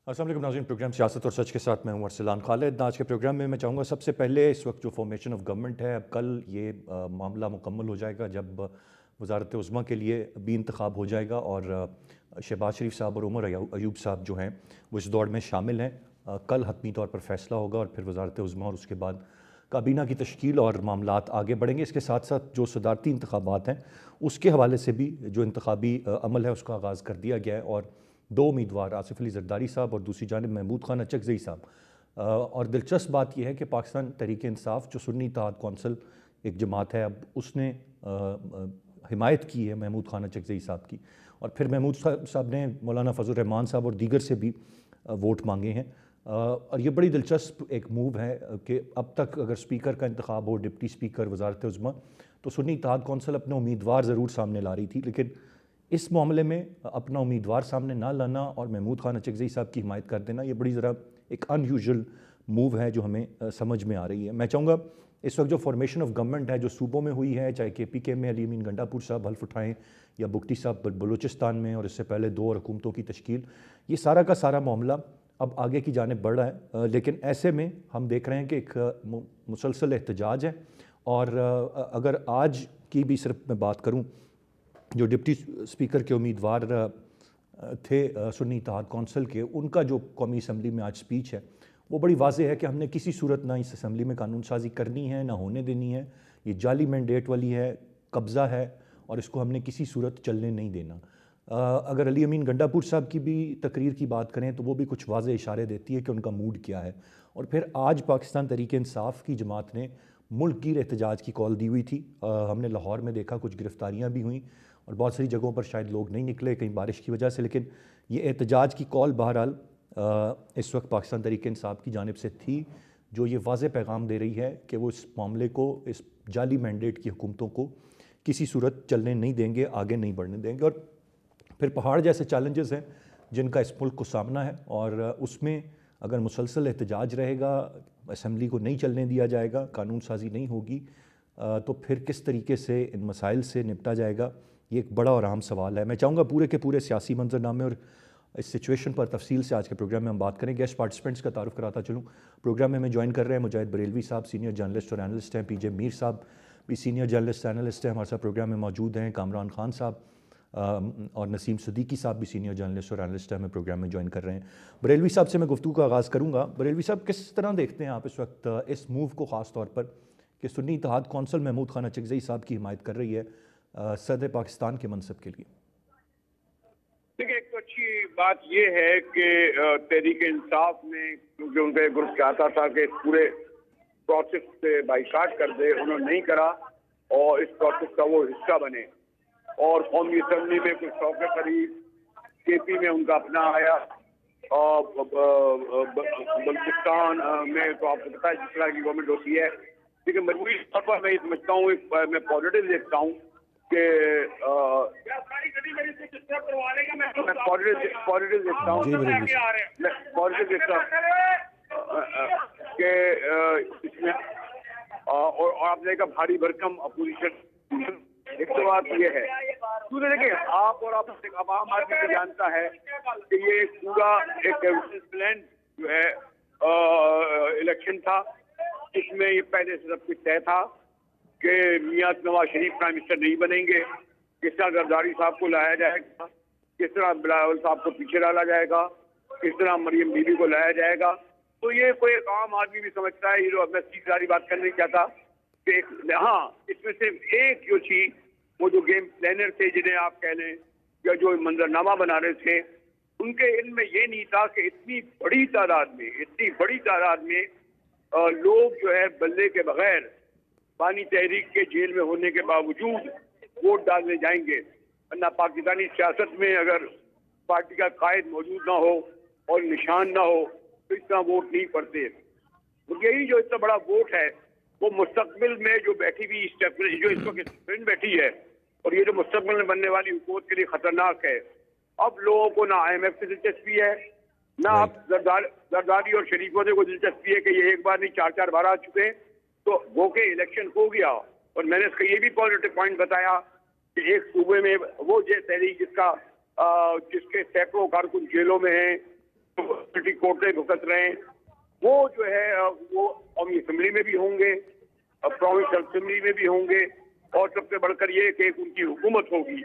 अस्सलाम वालेकुम नाज़रीन, प्रोग्राम सियासत और सच के साथ मैं हूं अरसलान खालिद। आज के प्रोग्राम में मैं चाहूँगा सबसे पहले इस वक्त जो फॉर्मेशन ऑफ गवर्नमेंट है, अब कल ये मामला मुकम्मल हो जाएगा जब वज़ारत उज़्मा के लिए भी इंतखाब हो जाएगा और शहबाज शरीफ साहब और उमर अयूब साहब जो हैं वो इस दौड़ में शामिल हैं। कल हतमी तौर पर फैसला होगा और फिर वज़ारत उज़्मा और उसके बाद काबीना की तश्कील और मामलात आगे बढ़ेंगे। इसके साथ साथ जो सदारती इंतखाबात हैं उसके हवाले से भी जो इंतखाबी अमल है उसका आगाज़ कर दिया गया है और दो उम्मीदवार आसिफ अली जरदारी साहब और दूसरी जानिब महमूद खान अचकज़ई साहब। और दिलचस्प बात यह है कि पाकिस्तान तहरीक इंसाफ जो सुन्नी इत्तेहाद कौंसिल एक जमात है, अब उसने हिमायत की है महमूद खान अचकज़ई साहब की, और फिर महमूद साहब ने मौलाना फजल रहमान साहब और दीगर से भी वोट मांगे हैं। और ये बड़ी दिलचस्प एक मूव है कि अब तक अगर स्पीकर का इंतखाब हो, डिप्टी स्पीकर, वज़ारत उज़्मा, तो सुन्नी इत्तेहाद कौंसिल अपने उम्मीदवार ज़रूर सामने ला रही थी, लेकिन इस मामले में अपना उम्मीदवार सामने ना लाना और महमूद खान अचकज़ई साहब की हिमायत कर देना, ये बड़ी ज़रा एक अनयूजुअल मूव है जो हमें समझ में आ रही है। मैं चाहूँगा इस वक्त जो फॉर्मेशन ऑफ गवर्नमेंट है जो सूबों में हुई है, चाहे KPK में अली अमीन गंडापुर साहब हल्फ उठाएँ या बुगटी साहब बलूचिस्तान में, और इससे पहले 2 और हुकूमतों की तश्कील, ये सारा का सारा मामला अब आगे की जानिब बढ़ रहा है। लेकिन ऐसे में हम देख रहे हैं कि एक मुसलसल एहतजाज है। और अगर आज की भी सिर्फ मैं बात करूँ, जो डिप्टी स्पीकर के उम्मीदवार थे सुन्नी इत्तेहाद कौंसिल के, उनका जो कौमी असम्बली में आज स्पीच है वो बड़ी वाज़ेह है कि हमने किसी सूरत ना इस असम्बली में कानून साजी करनी है ना होने देनी है। ये जाली मैंडेट वाली है, कब्ज़ा है, और इसको हमने किसी सूरत चलने नहीं देना। अगर अली अमीन गंडापुर साहब की भी तकरीर की बात करें तो वो भी कुछ वाज़ेह इशारे देती है कि उनका मूड क्या है। और फिर आज पाकिस्तान तहरीक इंसाफ की जमात ने मुल्क गिर एहतजाज की कॉल दी हुई थी। हमने लाहौर में देखा कुछ गिरफ्तारियाँ भी हुई और बहुत सारी जगहों पर शायद लोग नहीं निकले कहीं बारिश की वजह से, लेकिन ये एहतजाज की कॉल बहरहाल इस वक्त पाकिस्तान तहरीक इंसाफ की जानिब से थी, जो ये वाज़ेह पैगाम दे रही है कि वो इस मामले को, इस जाली मैंडेट की हुकूमतों को किसी सूरत चलने नहीं देंगे, आगे नहीं बढ़ने देंगे। और फिर पहाड़ जैसे चैलेंजेस हैं जिनका इस मुल्क को सामना है, और उसमें अगर मुसलसल एहतजाज रहेगा, असम्बली को नहीं चलने दिया जाएगा, कानून साजी नहीं होगी, तो फिर किस तरीके से इन मसाइल से निपटा जाएगा, ये एक बड़ा और अहम सवाल है। मैं चाहूँगा पूरे के पूरे सियासी मंजरनामे और इस सिचुएशन पर तफसील से आज के प्रोग्राम में हम बात करें। गेस्ट पार्टिसिपेंट्स का तारुफ कराता चलूँ। प्रोग्राम में हमें ज्वाइन कर रहे हैं मुजाहिद बरेलवी साहब, सीनियर जर्नलिस्ट और एनालिस्ट हैं। PJ मीर साहब भी सीनियर जर्नलिस्ट एनालिस्ट हैं, हमारे साथ प्रोग्राम में मौजूद हैं। कामरान खान साहब और नसीम सदीकी साहब भी सीनियर जर्नलिस्ट और एनालिस्ट हैं, हमें प्रोग्राम में ज्वाइन कर रहे हैं। बरेलवी साहब से मैं गुफ्तगू का आगाज़ करूँगा। बरेलवी साहब, किस तरह देखते हैं आप इस वक्त इस मूव को, ख़ास तौर पर कि सुन्नी इत्तेहाद कौंसिल महमूद खान अचकज़ई साहब की हिमायत कर रही है सदर पाकिस्तान के मनसब के लिए? देखिए, एक तो अच्छी बात यह है कि तहरीक इंसाफ ने, क्योंकि उनका एक ग्रुप चाहता था कि पूरे प्रोसेस से बाइकाट कर दे, उन्होंने नहीं करा और इस प्रोसेस का वो हिस्सा बने। और कौमी असम्बली में कुछ 100 के करीब, KP में उनका अपना आया, और बलूचिस्तान में तो आपको पता है जिस तरह की गवर्नमेंट होती है। लेकिन मजबूरी तौर पर मैं ये समझता हूँ, मैं पॉजिटिव देखता हूँ कि पॉजिटिव देखता हूँ कि इसमें और आपने देखा भारी भरकम अपोजिशन। एक तो बात ये है, दूसरे देखिए, आप और आप आम आदमी को जानता है कि ये पूरा एक प्लान जो है इलेक्शन था, इसमें ये पहले से सब कुछ तय था कि मियां नवाज शरीफ प्राइम मिनिस्टर नहीं बनेंगे, किस तरह जरदारी साहब को लाया जाएगा, किस तरह बिलावल साहब को पीछे डाला जाएगा, किस तरह मरियम बीबी को लाया जाएगा। तो ये कोई एक आम आदमी भी समझता है। ये जो मैं सीधी सारी बात करने चाहता कि हाँ, इसमें सिर्फ एक जो थी, वो जो गेम प्लानर थे जिन्हें आप कह लें, या जो मंजरनामा बना रहे थे, उनके इल्म में ये नहीं था कि इतनी बड़ी तादाद में लोग जो है बल्ले के बगैर पानी तहरीक के जेल में होने के बावजूद वोट डालने जाएंगे। वरना पाकिस्तानी सियासत में अगर पार्टी का कायद मौजूद ना हो और निशान ना हो तो इतना वोट नहीं पड़ते। तो यही जो इतना बड़ा वोट है, वो मुस्तकबिल में जो बैठी हुई जो इस वक्त बैठी है, और ये जो मुस्तकबिल में बनने वाली हुकूमत के लिए खतरनाक है। अब लोगों को ना IMF से दिलचस्पी है, ना अब जरदारी और शरीफों को दिलचस्पी है कि ये एक बार नहीं 4-4 बार आ चुके हैं, तो वो के इलेक्शन हो गया। और मैंने इसका ये भी पॉजिटिव पॉइंट बताया कि एक सूबे में वो तहरीक जिसके सैकड़ों कारकुन जेलों में हैं, कोटे भुगत रहे हैं, वो जो है वो कौमी असेंबली में भी होंगे, प्रोविंशियल असेंबली में भी होंगे, और सबसे बढ़कर ये कि उनकी हुकूमत होगी।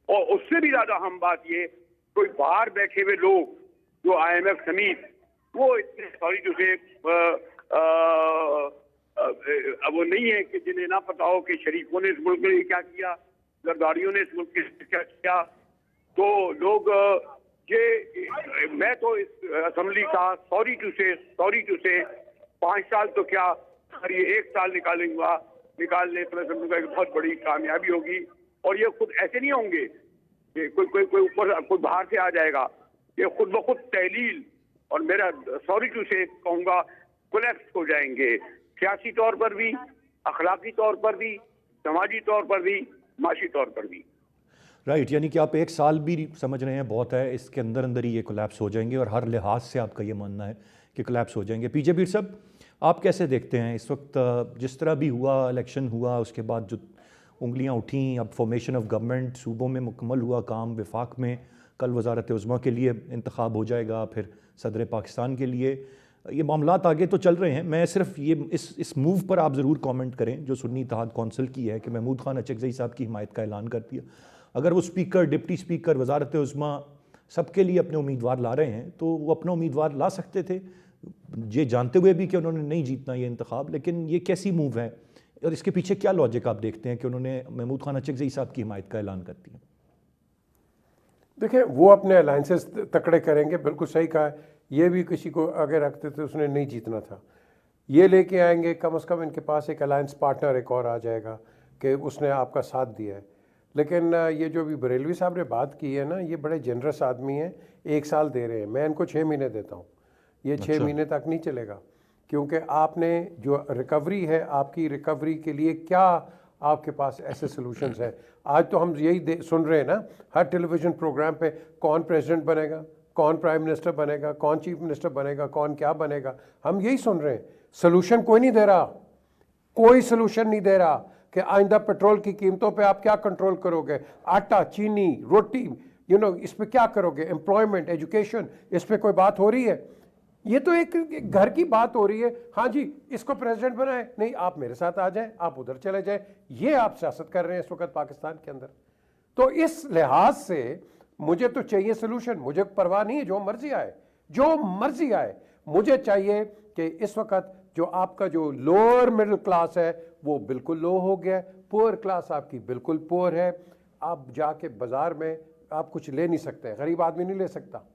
और उससे भी ज्यादा अहम बात ये, कोई बाहर बैठे हुए लोग जो IMF समेत, वो इतने सॉरी टू से वो नहीं है कि जिन्हें ना पता हो कि शरीकों ने इस मुल्क के लिए क्या किया, जरदारियों ने इस मुल्क के लिए क्या किया। तो लोग ये, मैं तो इस असेंबली का सॉरी टू से 5 साल तो क्या, अगर ये 1 साल निकालने पर असेंबली का एक बहुत बड़ी कामयाबी होगी। और ये खुद ऐसे नहीं होंगे कि कोई ऊपर कोई बाहर से आ जाएगा, ये खुद ब खुद तहलील, और मेरा सॉरी टू से कहूँगा, कोलैप्स हो जाएंगे, सियासी तौर पर भी, अखलाकी तौर पर भी, समाजी तौर पर भी, माशी तौर पर भी। राइट, यानी कि आप 1 साल भी समझ रहे हैं बहुत है, इसके अंदर अंदर ही ये कोलैप्स हो जाएंगे, और हर लिहाज से आपका ये मानना है कि कोलैप्स हो जाएंगे। पीजे बीर साहब, आप कैसे देखते हैं इस वक्त जिस तरह भी हुआ, इलेक्शन हुआ, उसके बाद जो उंगलियां उठीं, अब फॉर्मेशन ऑफ गवर्नमेंट सूबों में मुकम्मल हुआ काम, वफाक में कल वजारत उज़्मा के लिए इंतखाब हो जाएगा, फिर सदर पाकिस्तान के लिए, ये मामलात आगे तो चल रहे हैं। मैं सिर्फ ये इस मूव पर आप ज़रूर कमेंट करें जो सुन्नी इत्तेहाद कौंसिल की है कि महमूद खान अचकज़ई साहब की हिमायत का ऐलान कर दिया। अगर वो स्पीकर, डिप्टी स्पीकर, वजारत उज़्मा सबके लिए अपने उम्मीदवार ला रहे हैं, तो वो अपना उम्मीदवार ला सकते थे, ये जानते हुए भी कि उन्होंने नहीं जीतना ये इंतखाब। लेकिन ये कैसी मूव है और इसके पीछे क्या लॉजिक आप देखते हैं कि उन्होंने महमूद खान अचकज़ई साहब की हिमायत का ऐलान कर दिया? देखिए, वो अपने अलाइंसेस तकड़े करेंगे, बिल्कुल सही कहा है। ये भी किसी को अगर रखते थे उसने नहीं जीतना था, ये लेके आएंगे, कम से कम इनके पास एक अलायंस पार्टनर एक और आ जाएगा कि उसने आपका साथ दिया है। लेकिन ये जो भी बरेलवी साहब ने बात की है ना, ये बड़े जनरस आदमी हैं, 1 साल दे रहे हैं, मैं इनको 6 महीने देता हूँ। ये 6 महीने तक नहीं चलेगा, क्योंकि आपने जो रिकवरी है, आपकी रिकवरी के लिए क्या आपके पास ऐसे सॉल्यूशंस हैं। आज तो हम यही सुन रहे हैं ना, हर टेलीविज़न प्रोग्राम पे, कौन प्रेसिडेंट बनेगा, कौन प्राइम मिनिस्टर बनेगा, कौन चीफ मिनिस्टर बनेगा, कौन क्या बनेगा, हम यही सुन रहे हैं। सॉल्यूशन कोई नहीं दे रहा, कोई सॉल्यूशन नहीं दे रहा कि आइंदा पेट्रोल की कीमतों पे आप क्या कंट्रोल करोगे, आटा, चीनी, रोटी, इस पे क्या करोगे, एम्प्लॉयमेंट, एजुकेशन, इस पे कोई बात हो रही है? ये तो एक घर की बात हो रही है। हाँ जी, इसको प्रेसिडेंट बनाए, नहीं आप मेरे साथ आ जाएं, आप उधर चले जाएं, ये आप सियासत कर रहे हैं इस वक्त पाकिस्तान के अंदर। तो इस लिहाज से मुझे तो चाहिए सोल्यूशन, मुझे परवाह नहीं है जो मर्जी आए, मुझे चाहिए कि इस वक्त जो आपका जो लोअर मिडिल क्लास है वो बिल्कुल लो हो गया, पुअर क्लास आपकी बिल्कुल पुअर है। आप जाके बाजार में आप कुछ ले नहीं सकते, गरीब आदमी नहीं ले सकता,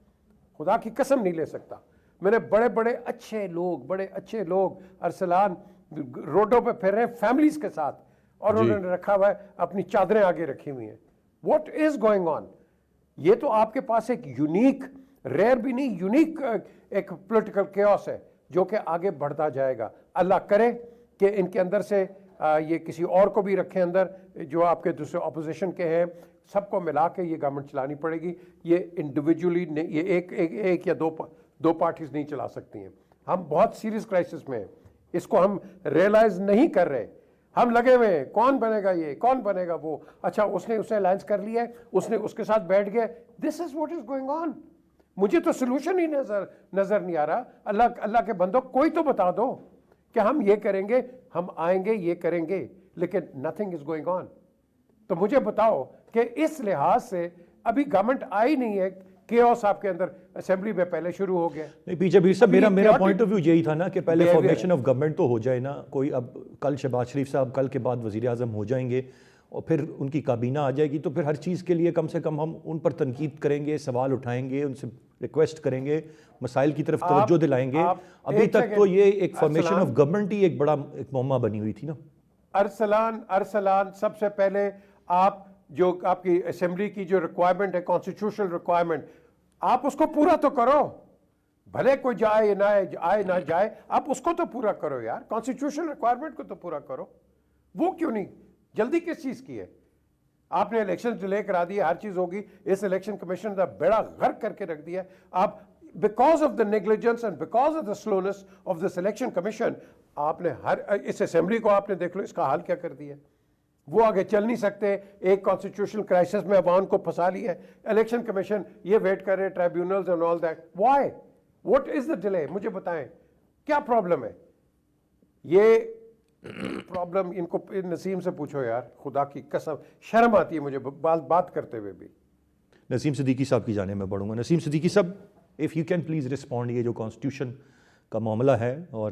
खुदा की कसम नहीं ले सकता। मैंने बड़े अच्छे लोग अरसलान रोडों पे फिर रहे हैं फैमिलीज के साथ, और उन्होंने रखा हुआ है, अपनी चादरें आगे रखी हुई हैं। What is going on? ये तो आपके पास एक यूनिक, रेयर भी नहीं, यूनिक एक पॉलिटिकल केओस है जो कि आगे बढ़ता जाएगा। अल्लाह करे कि इनके अंदर से ये किसी और को भी रखें अंदर, जो आपके दूसरे ऑपोजिशन के हैं, सबको मिला के ये गवर्नमेंट चलानी पड़ेगी। ये इंडिविजुअली नहीं, ये एक या दो पार्टीज नहीं चला सकती हैं। हम बहुत सीरियस क्राइसिस में हैं, इसको हम रियलाइज नहीं कर रहे। हम लगे हुए हैं, कौन बनेगा ये, कौन बनेगा वो, अच्छा उसने अलायंस कर लिया है, उसने उसके साथ बैठ गया। This is what is going on. मुझे तो सोल्यूशन ही नजर नहीं आ रहा। अल्लाह के बंदो, कोई तो बता दो कि हम ये करेंगे, हम आएंगे, ये करेंगे, लेकिन नथिंग इज गोइंग ऑन। तो मुझे बताओ कि इस लिहाज से अभी गवर्नमेंट आई नहीं है, केओस आपके अंदर असेंबली में पहले शुरू हो गया। नहीं पीछे भी सब मेरा पॉइंट ऑफ व्यू यही था ना कि पहले फॉर्मेशन ऑफ गवर्नमेंट तो हो जाए ना कोई। अब कल शहबाज शरीफ साहब कल के बाद वज़ीर आज़म हो जाएंगे और फिर उनकी काबीना आ जाएगी, तो फिर हर चीज़ के लिए कम से कम हम उन पर तनकीद करेंगे, सवाल उठाएंगे, उनसे रिक्वेस्ट करेंगे, मसाइल की तरफ तवज्जो दिलाएंगे। अभी तक तो ये एक फॉर्मेशन ऑफ गवर्नमेंट ही एक बड़ा एक मुअम्मा बनी हुई थी ना। अरसलान, सबसे पहले आप जो आपकी असेंबली की जो रिक्वायरमेंट है, कॉन्स्टिट्यूशनल रिक्वायरमेंट, आप उसको पूरा तो करो। भले कोई जाए ना जाए, आप उसको तो पूरा करो यार, कॉन्स्टिट्यूशनल रिक्वायरमेंट को तो पूरा करो। वो क्यों नहीं, जल्दी किस चीज की है? आपने इलेक्शन डिले करा दिए, हर चीज होगी, इस इलेक्शन कमीशन का बेड़ा गर्क करके रख दिया आप। Because of the negligence and because of the slowness of this election commission, आपने हर इस असेंबली को आपने देख लो इसका हाल क्या कर दिया। वो आगे चल नहीं सकते, एक कॉन्स्टिट्यूशनल क्राइसिस में अवाम को फंसा लिया है। इलेक्शन कमीशन ये वेट कर रहे, tribunals and all that. Why? What is the delay, मुझे बताएं क्या प्रॉब्लम है। ये प्रॉब्लम इनको नसीम से पूछो यार, खुदा की कसम शर्म आती है मुझे बात करते हुए भी। नसीम सिद्दीकी साहब की जाने में बढ़ूंगा। नसीम सिद्दीकी साहब, if you can please respond, ये जो कॉन्स्टिट्यूशन का मामला है और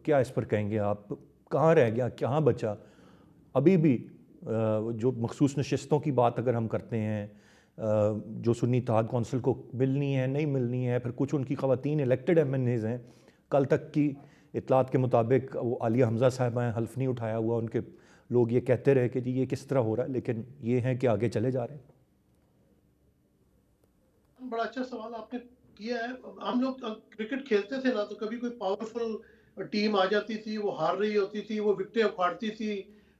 क्या इस पर कहेंगे आप, कहाँ रह गया, कहाँ बचा अभी भी? जो मखसूस नशिस्तों की बात अगर हम करते हैं, जो सुन्नी इत्तेहाद कौंसिल को मिलनी है नहीं मिलनी है, फिर कुछ उनकी ख़वातीन इलेक्टेड MNAs हैं, कल तक की इतलात के मुताबिक वो आलिया हमज़ा साहबा हैं, हल्फ नहीं उठाया हुआ, उनके लोग ये कहते रहे कि जी ये किस तरह हो रहा है, लेकिन ये हैं कि आगे चले जा रहे हैं। बड़ा अच्छा सवाल आपने किया है। हम लोग क्रिकेट खेलते थे ना, तो कभी कोई पावरफुल टीम आ जाती थी, वो हार रही होती थी, वो विकेटें उखाड़ती थी,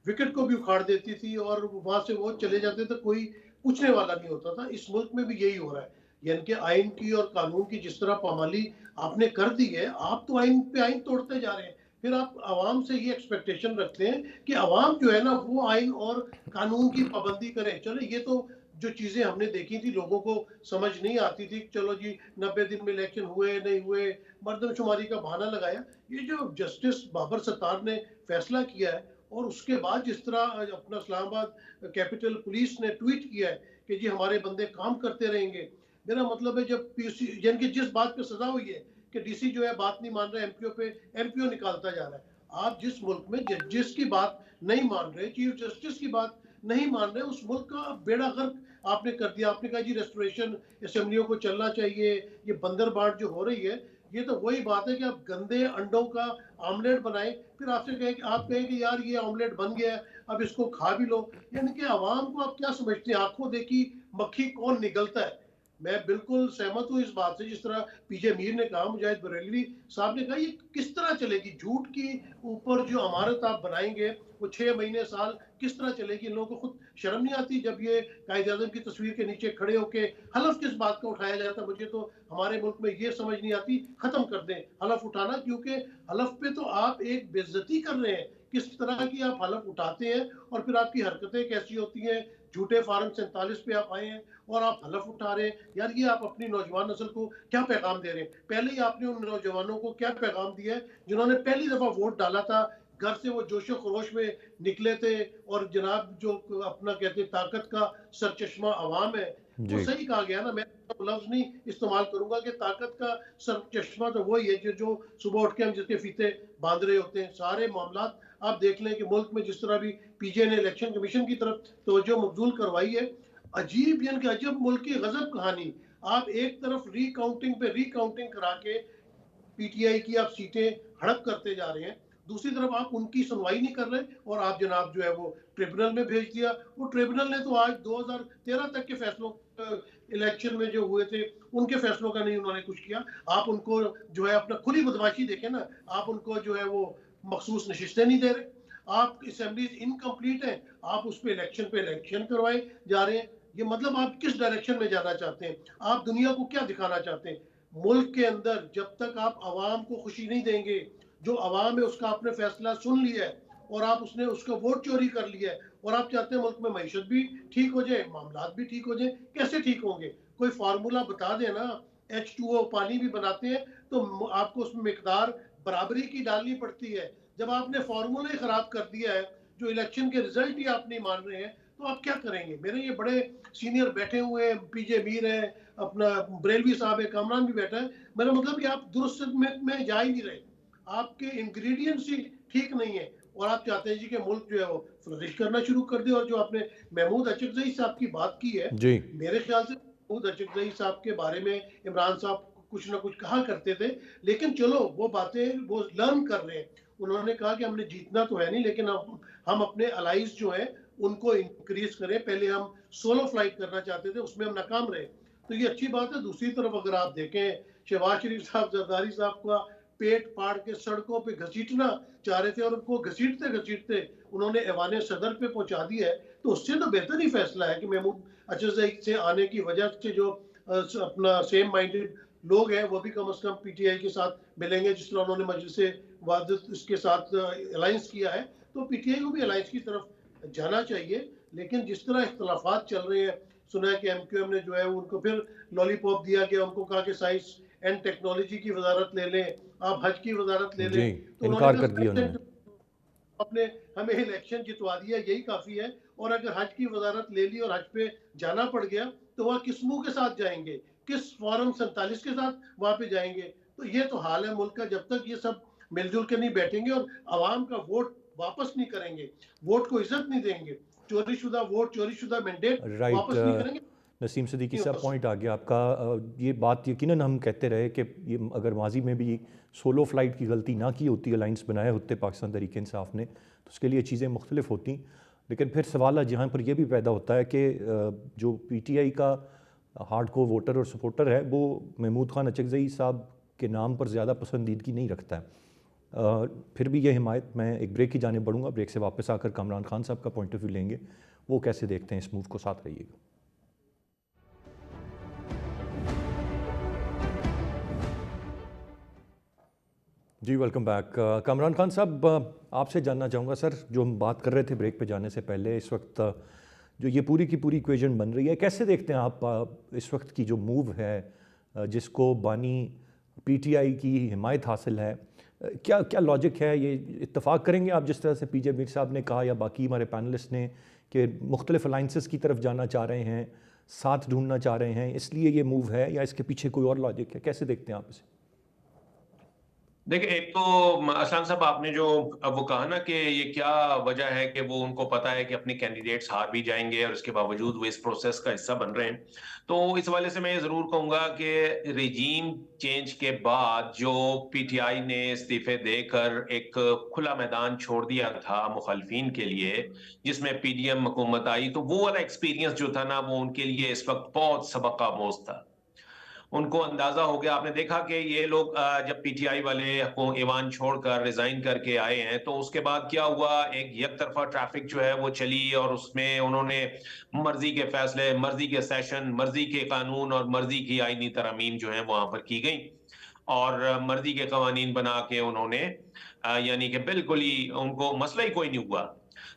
विकेट को भी उखाड़ देती थी और वहां से वो चले जाते थे, कोई पूछने वाला नहीं होता था। इस मुल्क में भी यही हो रहा है, यानी कि आइन की और कानून की जिस तरह पामाली आपने कर दी है, आप तो आइन पे आइन तोड़ते जा रहे हैं। फिर आप आवाम से ये एक्सपेक्टेशन रखते हैं कि आवाम जो है ना वो आइन और कानून की पाबंदी करे। चलो ये तो जो चीजें हमने देखी थी लोगों को समझ नहीं आती थी, चलो जी 90 दिन में इलेक्शन हुए नहीं हुए, मर्दमशुमारी का बहाना लगाया। ये जो जस्टिस बाबर सत्तार ने फैसला किया है और उसके बाद जिस तरह अपना इस्लामाबाद कैपिटल पुलिस ने ट्वीट किया है कि जी हमारे बंदे काम करते रहेंगे, मेरा मतलब है जब पीसी यानी कि जिस बात पे सजा हुई है कि डीसी जो है बात नहीं मान रहा है, एमपीओ पे एमपीओ निकालता जा रहा है। आप जिस मुल्क में जजेस की बात नहीं मान रहे, चीफ जस्टिस की बात नहीं मान रहे, उस मुल्क का बेड़ा गर्क आपने कर दिया। आपने कहा जी रेस्टोरेशन असेंबलियों को चलना चाहिए, ये बंदर बाट जो हो रही है, ये तो वही बात है कि आप गंदे अंडों का आमलेट बनाए, फिर आपसे कहें कि आप कहें कि यार ये आमलेट बन गया है, अब इसको खा भी लो। यानी कि आवाम को आप क्या समझते हैं, आंखों देखी मक्खी कौन निगलता है। मैं बिल्कुल सहमत हूँ इस बात से, जिस तरह पीजे मीर ने कहा, मुजाहिद बरेलवी साहब ने कहा, ये किस तरह चलेगी, झूठ की ऊपर जो अमारत आप बनाएंगे वो 6 महीने साल किस तरह चलेगी। इन लोगों को खुद शर्म नहीं आती जब ये कायदे आज़म की तस्वीर के नीचे खड़े होके हलफ किस बात का उठाया जाता है। मुझे तो हमारे मुल्क में ये समझ नहीं आती, खत्म कर दें हलफ उठाना, क्योंकि हलफ पे तो आप एक बेइज्जती कर रहे हैं। किस तरह की आप हलफ उठाते हैं और फिर आपकी हरकतें कैसी होती हैं। झूठे फार्म 47 पे आप आए हैं और आप हलफ उठा रहे हैं। यार ये आप अपनी नौजवान नस्ल को क्या पैगाम दे रहे हैं? पहले ही आपने उन नौजवानों को क्या पैगाम दिया है जिन्होंने पहली दफा वोट डाला था, घर से वो जोशो खरोश में निकले थे, और जनाब जो अपना कहते ताकत का सरचश्मा अवाम है, वो सही कहा गया ना। मैं तो लफ्ज नहीं इस्तेमाल करूंगा कि ताकत का सरचश्मा तो वही है जो सुबह उठ के हम जिसके फीते बांध रहे होते हैं। सारे मामला आप देख लें कि मुल्क में जिस तरह भी पीजे ने इलेक्शन कमीशन की तरफ तवज्जो मबजूल करवाई है, अजीब यानी कि अजब मुल्क की गजब कहानी। आप एक तरफ रीकाउंटिंग पे रीकाउंटिंग करा के पीटीआई की आप सीटें हड़प करते जा रहे हैं, दूसरी तरफ आप उनकी सुनवाई नहीं कर रहे और आप जनाब जो है वो ट्रिब्यूनल में भेज दिया। वो ट्रिब्यूनल ने तो आज 2013 तक के फैसलों इलेक्शन में जो हुए थे उनके फैसलों का नहीं उन्होंने कुछ किया। आप उनको जो है अपना खुली बदमाशी देखें ना, आप उनको जो है वो मखसूस नशिस्तें नहीं दे रहे, आप असेंबलीज इनकम्प्लीट है, आप उस पे इलेक्शन करवाए जा रहे हैं। ये मतलब आप किस डायरेक्शन में जाना चाहते हैं, आप दुनिया को क्या दिखाना चाहते हैं? मुल्क के अंदर जब तक आप आवाम को खुशी नहीं देंगे, जो आवाम है उसका आपने फैसला सुन लिया है और आप उसने उसका वोट चोरी कर लिया है और आप चाहते हैं मुल्क में मईशत भी ठीक हो जाए, मामला भी ठीक हो जाए, कैसे ठीक होंगे? कोई फार्मूला बता दे ना। H2O पानी भी बनाते हैं तो आपको उसमें मिकदार बराबरी की डालनी पड़ती है। जब आपने फार्मूला ही खराब कर दिया है, जो इलेक्शन के रिजल्ट ही आप नहीं मान रहे हैं, तो आप क्या करेंगे? मेरे ये बड़े सीनियर बैठे हुए हैं, पीजे मीर है, अपना बरेलवी साहब है, कामरान भी बैठा है। मेरा मतलब कि आप दुरुस्त में जा ही नहीं रहे, आपके इंग्रेडिएंट्स ही ठीक नहीं है और आप चाहते हैं जी कि मुल्क जो है वो फ्लरिश करना शुरू कर दे। और जो आपने महमूद अचकजई साहब की बात की है, मेरे ख्याल से महमूद अचकजई साहब के बारे में इमरान साहब कुछ ना कुछ कहा करते थे, लेकिन चलो वो बातें वो लर्न कर रहे हैं। उन्होंने कहा कि हमने जीतना तो है नहीं, लेकिन हम अपने अलाइज जो हैं उनको इंक्रीज करें। पहले हम सोलो फ्लाइट करना चाहते थे, उसमें हम नाकाम रहे, तो ये अच्छी बात है। दूसरी तरफ अगर आप देखें, शहबाज शरीफ साहब जरदारी साहब का पेट फाड़ के सड़कों पे घसीटना चाह रहे थे और उनको घसीटते घसीटते उन्होंने ऐवान सदर पे पहुंचा दिया है, तो उससे तो बेहतर ही फैसला है कि महमूद अचकजई से आने की वजह से जो अपना सेम माइंडेड लोग हैं वो भी कम से कम पीटीआई के साथ मिलेंगे। जिस तरह उन्होंने मजलिस वादत इसके साथ अलायंस किया है, तो पीटीआई को भी अलायंस की तरफ जाना चाहिए। लेकिन जिस तरह इख्तलाफात चल रहे हैं, सुना है कि एमक्यूएम ने जो है उनको फिर लॉलीपॉप दिया गया, उनको कहा कि साइंस एंड टेक्नोलॉजी की वजारत ले लें, आप हज की वजारत ले जी, लें, तो इनकार उन्होंने कर दिया उन्होंने। अपने हमें इलेक्शन जितवा दिया, यही काफी है। और अगर हज की वजारत ले ली और हज पे जाना पड़ गया तो वह किस मुंह के साथ जाएंगे, किस फॉर्म 47 के साथ वहां पे जाएंगे? तो ये तो हाल है मुल्क का। जब तक ये सब मिलजुल के नहीं बैठेंगे और आवाम का वोट वापस नहीं करेंगे, वोट को इज्जत नहीं देंगे, चोरीशुदा वोट, चोरीशुदा मैंडेट राइट। वापस नहीं करेंगे, नसीम सिद्दीकी नहीं साहब, हो पॉइंट आ गया आपका। ये बात यकीनन हम कहते रहे कि ये अगर माजी में भी सोलो फ्लाइट की गलती ना की होती, अलाइंस बनाए होते पाकिस्तान तहरीक इंसाफ ने, तो उसके लिए चीज़ें मुख्तलिफ होती। लेकिन फिर सवाल जहाँ पर यह भी पैदा होता है कि जो PTI का हार्ड कोर वोटर और सपोर्टर है वो महमूद खान अचकज़ई साहब के नाम पर ज़्यादा पसंदीदगी नहीं रखता है। फिर भी ये हिमायत, मैं एक ब्रेक की जानिब बढ़ूँगा, ब्रेक से वापस आकर कामरान खान साहब का पॉइंट ऑफ व्यू लेंगे, वो कैसे देखते हैं इस मूव को। साथ रहिएगा। जी, वेलकम बैक। कामरान खान साहब, आपसे जानना चाहूँगा सर, जो हम बात कर रहे थे ब्रेक पे जाने से पहले, इस वक्त जो ये पूरी की पूरी इक्वेशन बन रही है, कैसे देखते हैं आप इस वक्त की जो मूव है, जिसको बानी PTI की हिमायत हासिल है, क्या क्या लॉजिक है? ये इत्तेफाक करेंगे आप जिस तरह से PJ मीर साहब ने कहा या बाकी हमारे पैनलिस्ट ने कि मुख्तलिफ अलाइंसेस की तरफ जाना चाह रहे हैं, साथ ढूंढना चाह रहे हैं, इसलिए ये मूव है, या इसके पीछे कोई और लॉजिक है? कैसे देखते हैं आप इसे? देखिए, एक तो असलाम साहब, आपने जो अब वो कहा ना कि ये क्या वजह है कि वो उनको पता है कि अपने कैंडिडेट्स हार भी जाएंगे और उसके बावजूद वो इस प्रोसेस का हिस्सा बन रहे हैं। तो इस वाले से मैं ये जरूर कहूंगा कि रिजीम चेंज के बाद जो PTI ने इस्तीफे देकर एक खुला मैदान छोड़ दिया था मुखालफिन के लिए, जिसमें PDM हुकूमत आई, तो वो वाला एक्सपीरियंस जो था ना, वो उनके लिए इस वक्त बहुत सबक आमोज था। उनको अंदाजा हो गया, आपने देखा कि ये लोग जब PTI वाले ईवान छोड़कर रिजाइन करके आए हैं, तो उसके बाद क्या हुआ, एक एक तरफा ट्रैफिक जो है वो चली और उसमें उन्होंने मर्जी के फैसले, मर्जी के सेशन, मर्जी के कानून और मर्जी की आईनी तरमीम जो है वहां पर की गई और मर्जी के कवानीन बना के उन्होंने यानी कि बिल्कुल ही उनको मसला ही कोई नहीं हुआ।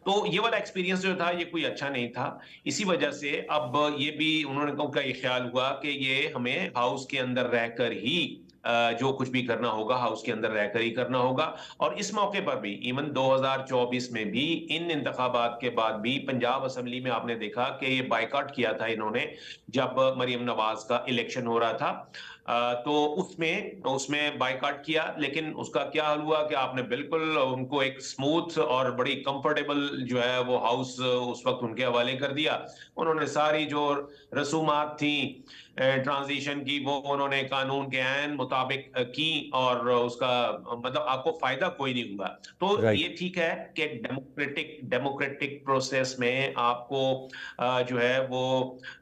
तो ये वाला एक्सपीरियंस जो था ये कोई अच्छा नहीं था। इसी वजह से अब ये भी उन्होंने उनका ये ख्याल हुआ कि ये हमें हाउस के अंदर रहकर ही जो कुछ भी करना होगा हाउस के अंदर रहकर ही करना होगा। और इस मौके पर भी इवन 2024 में भी इन इंतखाबात के बाद भी पंजाब असेंबली में आपने देखा कि ये बाइकआउट किया था इन्होंने जब मरियम नवाज का इलेक्शन हो रहा था। तो उसमें उसमें बाइकआउट किया, लेकिन उसका क्या हाल हुआ कि आपने बिल्कुल उनको एक स्मूथ और बड़ी कंफर्टेबल जो है वो हाउस उस वक्त उनके हवाले कर दिया। उन्होंने सारी जो रसूमात थी ट्रांजिशन की वो उन्होंने कानून के ऐन मुताबिक की और उसका मतलब आपको फायदा कोई नहीं हुआ। तो ये ठीक है कि डेमोक्रेटिक प्रोसेस में आपको जो है वो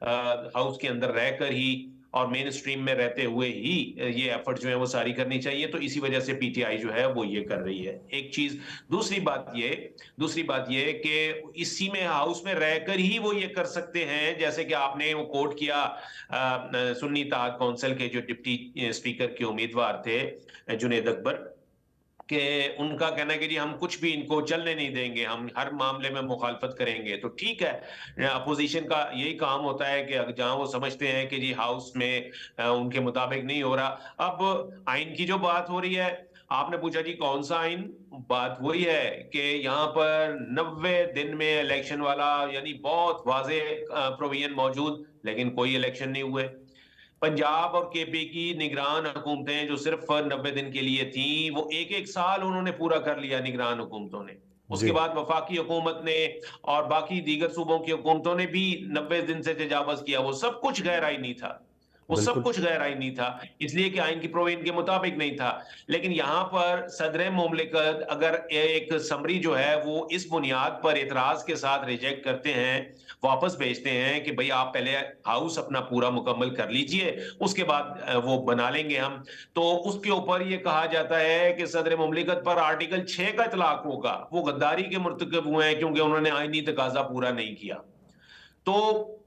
हाउस के अंदर रहकर ही और मेन स्ट्रीम में रहते हुए ही ये एफर्ट जो है वो सारी करनी चाहिए। तो इसी वजह से PTI जो है वो ये कर रही है, एक चीज। दूसरी बात ये कि इसी में हाउस में रहकर ही वो ये कर सकते हैं, जैसे कि आपने वो कोट किया सुन्नी इत्तेहाद कौंसिल के जो डिप्टी स्पीकर के उम्मीदवार थे जुनेद अकबर, कि उनका कहना है कि जी हम कुछ भी इनको चलने नहीं देंगे, हम हर मामले में मुखालफत करेंगे। तो ठीक है, अपोजिशन का यही काम होता है कि जहां वो समझते हैं कि जी हाउस में उनके मुताबिक नहीं हो रहा। अब आइन की जो बात हो रही है, आपने पूछा जी कौन सा आइन, बात वही है कि यहाँ पर 90 दिन में इलेक्शन वाला यानी बहुत वाजे प्रोविजन मौजूद, लेकिन कोई इलेक्शन नहीं हुए। पंजाब और KP की निगरान हुकूमतें जो सिर्फ 90 दिन के लिए थी, वो एक साल उन्होंने पूरा कर लिया निगरान हुकूमतों ने। उसके बाद वफाकी हुकूमत ने और बाकी दीगर सूबों की हुकूमतों ने भी 90 दिन से तजावज किया। वो सब कुछ गैर आईनी था, वो सब कुछ गैर आईनी था, इसलिए कि आइन की प्रोविजन के मुताबिक नहीं था। लेकिन यहाँ पर सदर मुमलिकत अगर एक समरी जो है वो इस बुनियाद पर एतराज के साथ रिजेक्ट करते हैं, वापस भेजते हैं कि भाई आप पहले हाउस अपना पूरा मुकम्मल कर लीजिए, उसके बाद वो बना लेंगे हम, तो उसके ऊपर ये कहा जाता है कि सदर मुमलिकत पर आर्टिकल 6 का इतलाक होगा। वो गद्दारी के मुर्तकब हुए हैं क्योंकि उन्होंने आईनी तकाजा पूरा नहीं किया। तो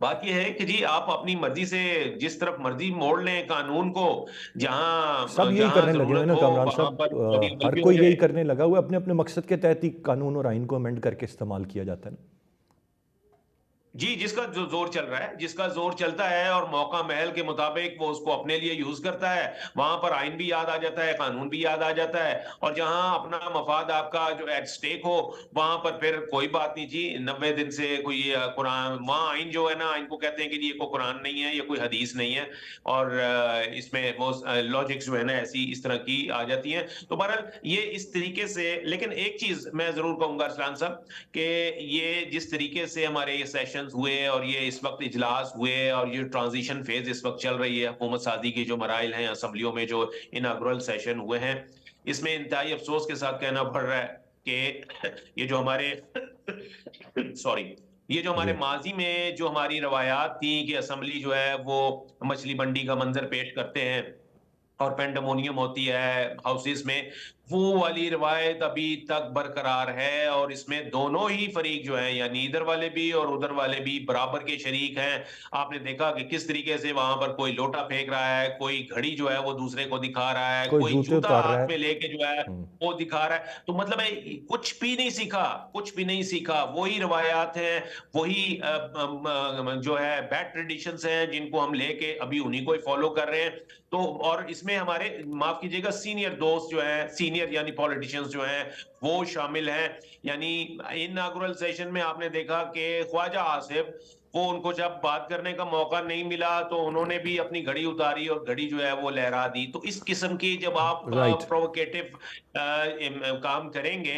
बात यह है कि जी आप अपनी मर्जी से जिस तरफ मर्जी मोड़ लें कानून को, जहां सब यही करने लगे हैं ना कामरान साहब, हर कोई यही करने लगा हुआ, अपने अपने मकसद के तहत ही कानून और आइन को अमेंड करके इस्तेमाल किया जाता है ना। जी, जिसका जो ज़ोर चल रहा है, जिसका ज़ोर चलता है और मौका महल के मुताबिक वो उसको अपने लिए यूज़ करता है, वहाँ पर आइन भी याद आ जाता है, कानून भी याद आ जाता है और जहाँ अपना मफ़ाद आपका जो एट स्टेक हो, वहाँ पर फिर कोई बात नहीं जी, 90 दिन से कोई कुरान वहाँ आइन जो है ना, आइन को कहते हैं कि ये कोई कुरान नहीं है, ये कोई हदीस नहीं है और इसमें वो लॉजिक्स जो है ना ऐसी इस तरह की आ जाती हैं। तो बहरहाल ये इस तरीके से लेकिन एक चीज़ मैं ज़रूर कहूँगा अरसलान साहब कि ये जिस तरीके से हमारे ये सेशंस हुए और ये इस वक्त इजलास हुए और ये ट्रांजिशन फेज इस वक्त चल रही है हुकूमत साजी की जो मराइल हैं असम्बलियों में जो इनागुरल सेशन हुए हैं इसमें इंतहाई अफसोस के साथ कहना पड़ रहा है कि ये जो हमारे सॉरी ये जो हमारे जी। माजी में जो हमारी रवायात थी कि असम्बली जो है वो मछली मंडी का मंजर पेश करते हैं और पेंडेमोनियम होती है हाउसेस में वो वाली रिवायत अभी तक बरकरार है और इसमें दोनों ही फरीक जो हैं यानी इधर वाले भी और उधर वाले भी बराबर के शरीक हैं। आपने देखा कि किस तरीके से वहां पर कोई लोटा फेंक रहा है, कोई घड़ी जो है वो दूसरे को दिखा रहा है, कोई कोई जूते जूता उतार रहा हाथ है। में लेके जो है हुँ। वो दिखा रहा है। तो मतलब है कुछ भी नहीं सीखा, कुछ भी नहीं सीखा। वही रिवायात हैं, वही जो है बैड ट्रेडिशंस हैं जिनको हम लेके अभी उन्हीं को ही फॉलो कर रहे हैं। तो और इसमें हमारे माफ कीजिएगा सीनियर दोस्त जो हैं सीनियर यानी पॉलिटिशियंस जो हैं वो शामिल हैं यानी इनॉग्रल सेशन में आपने देखा कि ख्वाजा आसिफ वो उनको जब बात करने का मौका नहीं मिला तो उन्होंने भी अपनी घड़ी उतारी और घड़ी जो है वो लहरा दी। तो इस किस्म की जब आप राइट। प्रोवोकेटिव काम करेंगे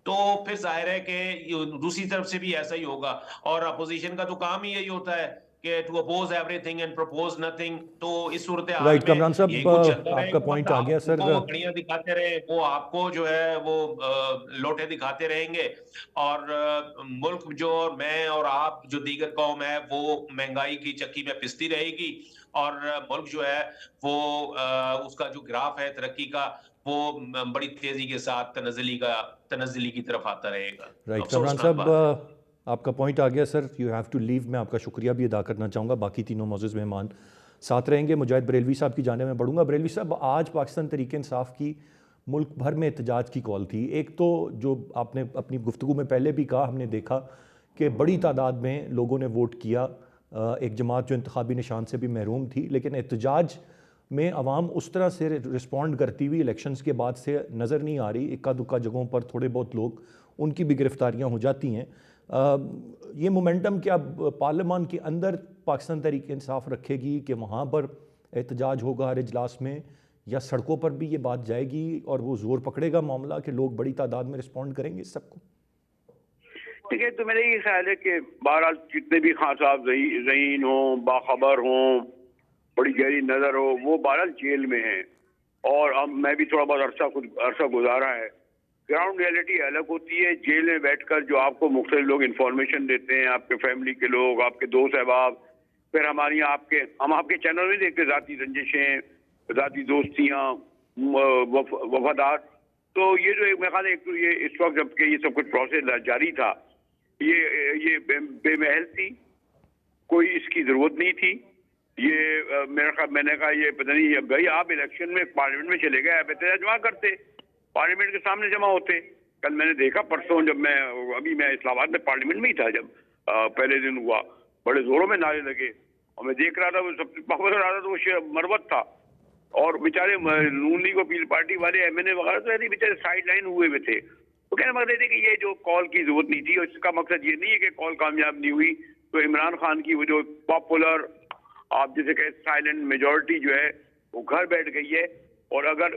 तो फिर जाहिर है कि दूसरी तरफ से भी ऐसा ही होगा और अपोजिशन का तो काम ही यही होता है कि to oppose everything and propose nothing. तो इस सूरत हाल राइट में कमरान साहब, यही कुछ चलता आपका रहेगा पॉइंट मतलब आ आप गया सर। उनको वो घड़ियां दिखाते रहे वो आपको जो है वो लोटे दिखाते रहेंगे और मुल्क जो मैं और आप जो दीगर कौम है वो महंगाई की चक्की में पिसती रहेगी और मुल्क जो है वो उसका जो ग्राफ है तरक्की का वो बड़ी तेजी के साथ तनज़्ज़ुली की तरफ आता रहेगा। राइट कमरान अफसोसनाक साहब, बात है। आपका पॉइंट आ गया sir. You have to leave. मैं आपका शुक्रिया भी अदा करना चाहूँगा। बाकी तीनों मौजूद मेहमान साथ रहेंगे। मुजाहिद बरेलवी साहब की जाने में बढ़ूंगा। बरेलवी साहब, आज पाकिस्तान तहरीक इंसाफ की मुल्क भर में एहतजाज की कॉल थी। एक तो जो आपने अपनी गुफ्तगू में पहले भी कहा, हमने देखा कि बड़ी तादाद में लोगों ने वोट किया। एक जमात जो इंतखाबी निशान से भी महरूम थी, लेकिन एहतजाज में अवाम उस तरह से रिस्पॉन्ड करती हुई इलेक्शंस के बाद से नज़र नहीं आ रही। इक्का दुक्का जगहों पर थोड़े बहुत लोग, उनकी भी गिरफ्तारियां हो जाती हैं। ये मोमेंटम क्या पार्लियामान के अंदर पाकिस्तान तहरीक इंसाफ रखेगी कि वहाँ पर एहतजाज होगा हर इजलास में, या सड़कों पर भी ये बात जाएगी और वो जोर पकड़ेगा मामला कि लोग बड़ी तादाद में रिस्पॉन्ड करेंगे इस सबको? ठीक है, तो मेरा ये ख्याल है कि बहरहाल जितने भी खान साहब ज़हीन हो, बाखबर हों, बड़ी गहरी नज़र हो, वो बहरहाल जेल में हैं और अब मैं भी थोड़ा बहुत अरसा गुजारा है। ग्राउंड रियलिटी अलग होती है। जेल में बैठकर जो आपको मुख्तलिफ लोग इंफॉर्मेशन देते हैं, आपके फैमिली के लोग, आपके दोस्त अहबाब, फिर हम आपके चैनल में देखते ज़ाती रंजिशें, ज़ाती दोस्तियाँ, वफादार। तो ये जो मेरे ख्याल है एक तो ये इस वक्त जबकि ये सब कुछ प्रोसेस जारी था, ये बेमहल थी, कोई इसकी जरूरत नहीं थी। ये मेरा ख्याल मैंने कहा ये पता नहीं भाई आप इलेक्शन में पार्लियामेंट में चले गए, आप एहतजाज जमा करते, पार्लियामेंट के सामने जमा होते। कल मैंने देखा परसों जब मैं इस्लामाबाद में पार्लियामेंट में ही था, जब पहले दिन हुआ, बड़े जोरों में नारे लगे और मैं देख रहा था वो सबसे पॉपुलर आ रहा था वो मरवत था और बेचारे नून लीग और पीपल पार्टी वाले एमएनए वगैरह तो ऐसे बेचारे साइड लाइन हुए हुए थे। तो कहने मकसद है कि ये जो कॉल की जरूरत नहीं थी और इसका मकसद ये नहीं है कि कॉल कामयाब नहीं हुई तो इमरान खान की वो जो पॉपुलर आप जैसे कहे साइलेंट मेजॉरिटी जो है वो घर बैठ गई है। और अगर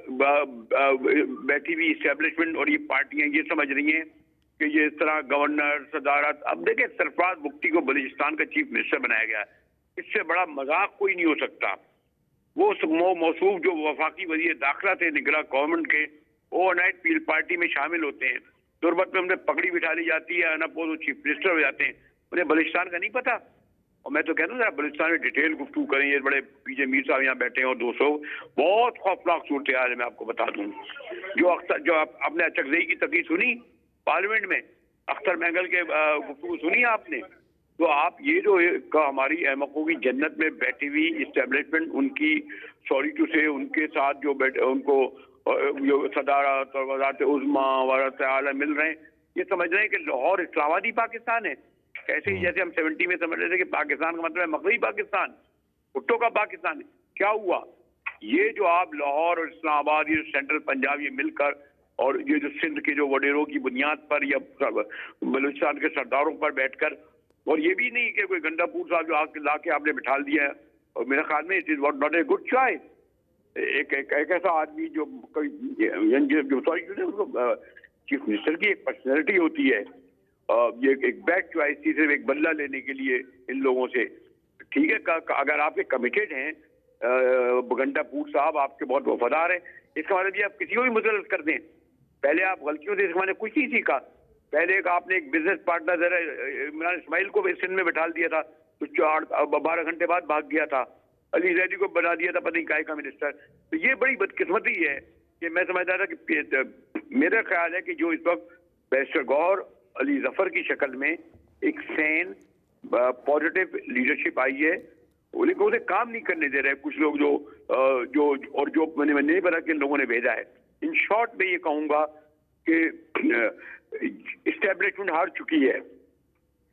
बैठी हुई इस्टेब्लिशमेंट और ये पार्टियां ये समझ रही हैं कि ये इस तरह गवर्नर सदारत, अब देखें सरफराज मुफ्ती को बलूचिस्तान का चीफ मिनिस्टर बनाया गया, इससे बड़ा मजाक कोई नहीं हो सकता। वो मौसूफ जो वफाकी वजीर दाखिला थे निगरान गवर्नमेंट के, ओवरनाइट पील पार्टी में शामिल होते हैं। तुरबत में उन्हें पगड़ी बिठा ली जाती है, अनअपोज चीफ मिनिस्टर हो जाते हैं। उन्हें बलूचिस्तान का नहीं पता। और मैं तो कहता हूँ बलूचिस्तान में डिटेल गुफ्तगू करें। ये बड़े पीजे मीर साहब यहाँ बैठे हैं और 200 बहुत खौफनाक सूरत हाल है। मैं आपको बता दूँ जो आपने अचकजई की तकरीर सुनी पार्लियामेंट में, अख्तर महंगल के गुफ्तगू सुनी आपने, तो आप ये जो हमारी अहमकों की जन्नत में बैठी हुई इस्टेब्लिशमेंट, उनकी सॉरी टू से उनके साथ जो बैठे उनको जो सदारत और वज़ारत उज़्मा वज़ारत आला मिल रहे हैं, ये समझ रहे हैं कि लाहौर इस्लामाबादी पाकिस्तान है। ऐसे ही जैसे हम 70 में समझ रहे थे कि पाकिस्तान का मतलब है मगरबी पाकिस्तान, भुट्टो का पाकिस्तान। क्या हुआ? ये जो आप लाहौर और इस्लामाबाद, ये सेंट्रल पंजाब, ये मिलकर, और ये जो सिंध के जो वडेरों की बुनियाद पर या बलूचिस्तान के सरदारों पर बैठकर, और ये भी नहीं कि कोई गंडापुर साहब जो आके लाके आपने बिठा दिया है, और मेरे ख्याल में it is not a good choice. एक ऐसा आदमी जो चीफ मिनिस्टर की एक पर्सनैलिटी होती है, ये एक बैड चॉइस थी सिर्फ एक बदला लेने के लिए इन लोगों से। ठीक है, अगर आपके कमिटेड हैं गंडापुर साहब, आपके बहुत वफादार हैं, इसका मतलब ये आप किसी को भी मुसलत कर दें। पहले आप गलतियों से इसका कुछ नहीं सीखा। पहले आपने एक बिजनेस पार्टनर इमरान इस्माइल को सिंध में बैठा दिया था, तो 12 घंटे बाद भाग गया था। अली जैदी को बना दिया था पता नहीं काय का मिनिस्टर। तो ये बड़ी बदकिस्मती है कि मैं समझता था कि मेरा ख्याल है कि जो इस वक्त बैरिस्टर गौहर अली जफर की शक्ल में एक सैन पॉजिटिव लीडरशिप आई है, लेकिन उसे काम नहीं करने दे रहे कुछ लोग जो मैंने नहीं पता किन लोगों ने भेजा है। इन शॉर्ट में ये कहूंगा कि इस्टेब्लिशमेंट हार चुकी है।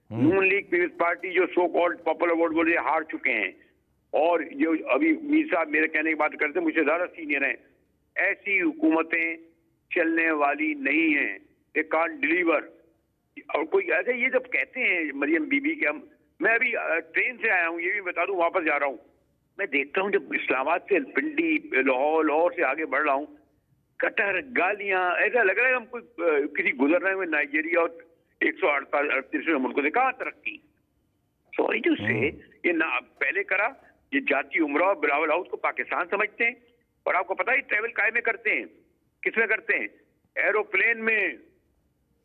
नून लीग पीपल्स पार्टी जो सो कॉल्ड पॉपुलर वोट बोले हार चुके हैं, और जो अभी मीर साहब मेरे कहने की बात करते हैं, मुझसे ज्यादा सीनियर हैं, ऐसी हुकूमतें चलने वाली नहीं है, दे कांट डिलीवर। और कोई ऐसे ये जब कहते हैं मरियम बीबी के, मैं अभी ट्रेन से आया हूँ, ये भी बता दूं, वापस जा रहा हूँ, मैं देखता हूँ जब इस्लामाबाद से पिंडी लाहौर से आगे बढ़ रहा हूँ, कटर गालियां, ऐसा लग रहा है हम कोई किसी गुजर रहे हुए नाइजीरिया और 138 मुल्कों से। कहाँ तरक्की? सॉरी टू से, ये ना पहले करा, ये जाती उमरा और बिलावल हाउस को पाकिस्तान समझते हैं। और आपको पता है ट्रेवल काय में करते हैं, किसमें करते हैं? एरोप्लेन में।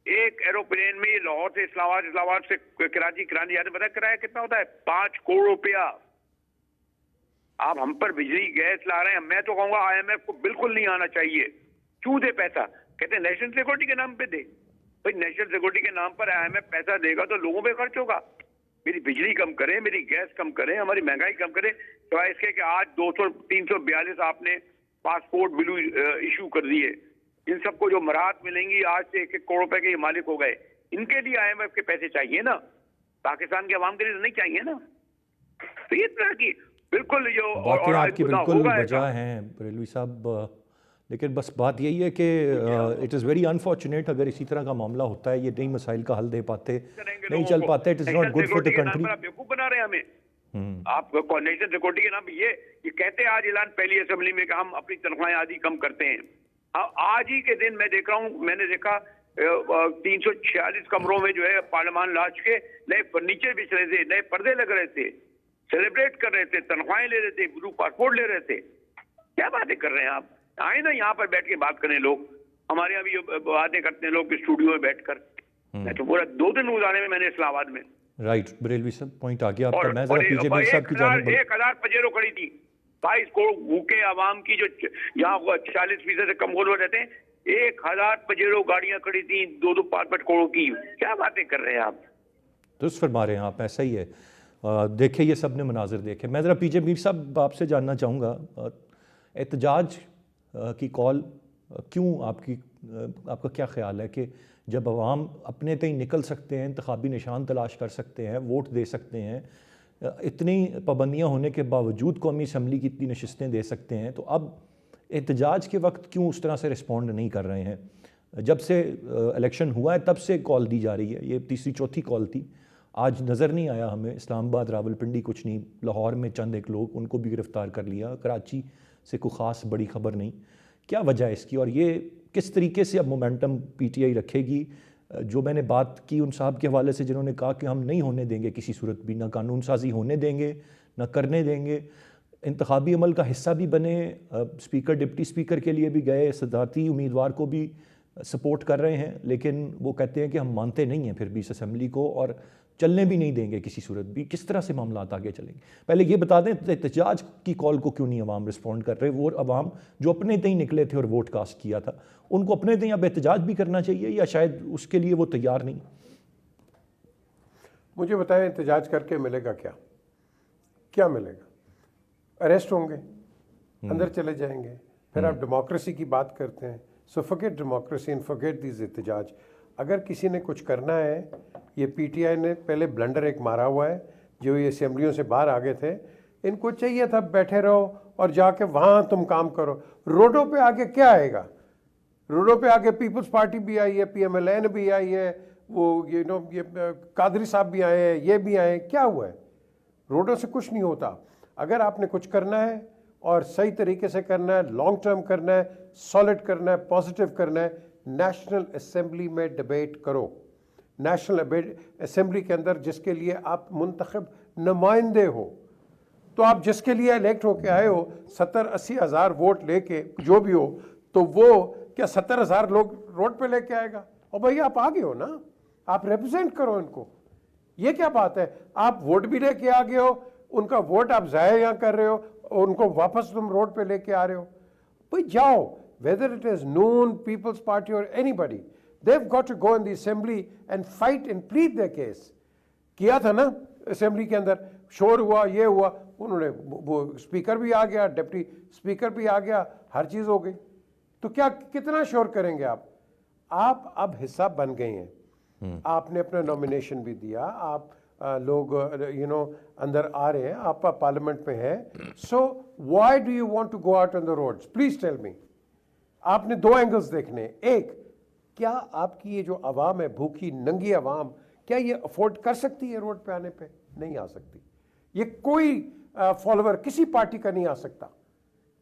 एक एरोप्लेन में लाहौर से इस्लामाबाद, इस्लामाबाद से कराची, कराची जाने पता किराया कितना होता है? 5 करोड़ रुपया। आप हम पर बिजली गैस ला रहे हैं। मैं तो कहूंगा IMF को बिल्कुल नहीं आना चाहिए। क्यों दे पैसा? कहते हैं नेशनल सिक्योरिटी के नाम पे दे। भाई नेशनल सिक्योरिटी के नाम पर IMF पैसा देगा तो लोगों पे खर्च होगा। मेरी बिजली कम करें, मेरी गैस कम करें, हमारी महंगाई कम करें। तो इसके कि आज 342 आपने पासपोर्ट बिल इशू कर दिए, इन सबको जो मराहत मिलेंगी, आज से 1-1 करोड़ रुपए के मालिक हो गए। इनके लिए IMF के पैसे चाहिए ना, पाकिस्तान के अवाम के लिए तो नहीं चाहिए ना। तो ये तरह की बिल्कुल जो और आपकी बिल्कुल वजह है बरेलवी साहब, लेकिन बस बात यही है कि इट इज़ वेरी अनफॉर्चुनेट अगर इसी तरह का मामला होता है, ये नई मसाइल का हल दे पाते, नहीं चल पाते, it is not good for the country. बेवकूफ बना रहे हैं हमें। आप नेशनल सिक्योरिटी के नाम पे ये कहते हैं आज ऐलान पहली असेंबली में कि हम अपनी तनख्वाहें आदि कम करते हैं। आज ही के दिन मैं देख रहा हूँ, मैंने देखा 346 कमरों में जो है पार्लियामान लाज के नए फर्नीचर बिछ रहे थे, नए पर्दे लग रहे थे, सेलिब्रेट कर रहे थे, तनख्वाहें ले रहे थे, ब्लू पासपोर्ट ले रहे थे। क्या बातें कर रहे हैं आप? आए ना यहाँ पर बैठ के बात करें लोग। हमारे यहाँ भी बातें करते हैं लोग स्टूडियो में बैठकर। मैं तो पूरा 2 दिन गुजारे में मैंने इस्लामाबाद में। राइट बरेलवी साहब, पॉइंट आ गया आपका। मैं जरा पीजे मीर साहब की जानिब 1000 पजेरो खड़ी थी। 22 करोड़ भूखे आवाम की जो यहाँ 40% से कम गोल रहते हैं, 1000 पजेरो गाड़ियां खड़ी थी 2-2, 5-5 करोड़ की। क्या बातें कर रहे हैं आप? दुरुस्त फरमा रहे हैं आप, ऐसा ही है। देखे ये सब ने मनाजिर देखे। मैं ज़रा पीजे मीर साहब आपसे जानना चाहूँगा, एहतजाज की कॉल क्यों आपका क्या ख्याल है कि जब अवाम अपने तय निकल सकते हैं, इंतखाबी निशान तलाश कर सकते हैं, वोट दे सकते हैं, इतनी पाबंदियाँ होने के बावजूद कौमी असम्बली की इतनी नशिस्तें दे सकते हैं, तो अब एहतजाज के वक्त क्यों उस तरह से रिस्पॉन्ड नहीं कर रहे हैं? जब से इलेक्शन हुआ है तब से कॉल दी जा रही है, ये तीसरी चौथी कॉल थी। आज नज़र नहीं आया हमें, इस्लामाबाद रावलपिंडी कुछ नहीं, लाहौर में चंद एक लोग, उनको भी गिरफ़्तार कर लिया, कराची से कोई ख़ास बड़ी खबर नहीं। क्या वजह है इसकी, और ये किस तरीके से अब मोमेंटम PTI रखेगी? जो मैंने बात की उन साहब के हवाले से जिन्होंने कहा कि हम नहीं होने देंगे किसी सूरत भी, ना कानून साजी होने देंगे, ना करने देंगे, इंतखाबी अमल का हिस्सा भी बने, स्पीकर डिप्टी स्पीकर के लिए भी गए, सदारती उम्मीदवार को भी सपोर्ट कर रहे हैं, लेकिन वो कहते हैं कि हम मानते नहीं हैं फिर भी इस असम्बली को और चलने भी नहीं देंगे किसी सूरत भी। किस तरह से मामला आगे चलेंगे? पहले ये बता दें, एहतजाज की कॉल को क्यों नहीं अवाम रिस्पॉन्ड कर रहे? वो अवाम जो अपने तय निकले थे और वोट कास्ट किया था, उनको अपने तय अब एहतजाज भी करना चाहिए या शायद उसके लिए वो तैयार नहीं? मुझे बताएं, एहतजाज करके मिलेगा क्या? क्या मिलेगा? अरेस्ट होंगे, अंदर चले जाएंगे। फिर आप डेमोक्रेसी की बात करते हैं। So forget democracy and forget this एहतजाज। अगर किसी ने कुछ करना है, ये पीटीआई ने पहले ब्लंडर एक मारा हुआ है, जो ये असेंबलियों से बाहर आ गए थे, इनको चाहिए था बैठे रहो और जाके वहाँ तुम काम करो। रोडों पे आगे क्या आएगा? रोडों पे आगे पीपल्स पार्टी भी आई है, PMLN भी आई है, वो ये कादरी साहब भी आए हैं, ये भी आए हैं, क्या हुआ है? रोडों से कुछ नहीं होता। अगर आपने कुछ करना है और सही तरीके से करना है, लॉन्ग टर्म करना है, सॉलिड करना है, पॉजिटिव करना है, नेशनल असेंबली में डिबेट करो। नेशनल असेंबली के अंदर जिसके लिए आप मुंतखब नुमाइंदे हो, तो आप जिसके लिए इलेक्ट होके आए हो 70-80 हज़ार वोट लेके जो भी हो, तो वो क्या 70,000 लोग रोड पे लेके आएगा? और भाई आप आगे हो ना, आप रिप्रेजेंट करो इनको। ये क्या बात है? आप वोट भी लेके आ गए हो, उनका वोट आप जाया यहाँ कर रहे हो, उनको वापस तुम रोड पे लेके आ रहे हो। भाई जाओ, whether it is Noon, peoples party और anybody, they have got to go in the assembly and fight and plead their case. किया था ना असेंबली के अंदर, शोर हुआ, ये हुआ, उन्होंने वो स्पीकर भी आ गया, डिप्टी स्पीकर भी आ गया, हर चीज़ हो गई। तो क्या कितना शोर करेंगे आप? आप अब हिस्सा बन गए हैं, आपने अपना नॉमिनेशन भी दिया, आप लोग अंदर आ रहे हैं, आप पार्लियामेंट में हैं। So why do you want to go out on the roads? Please tell me. आपने दो एंगल्स देखने हैं। एक, क्या आपकी ये जो आवाम है, भूखी नंगी आवाम, क्या ये अफोर्ड कर सकती है रोड पे आने पे? नहीं आ सकती। ये कोई फॉलोअर किसी पार्टी का नहीं आ सकता।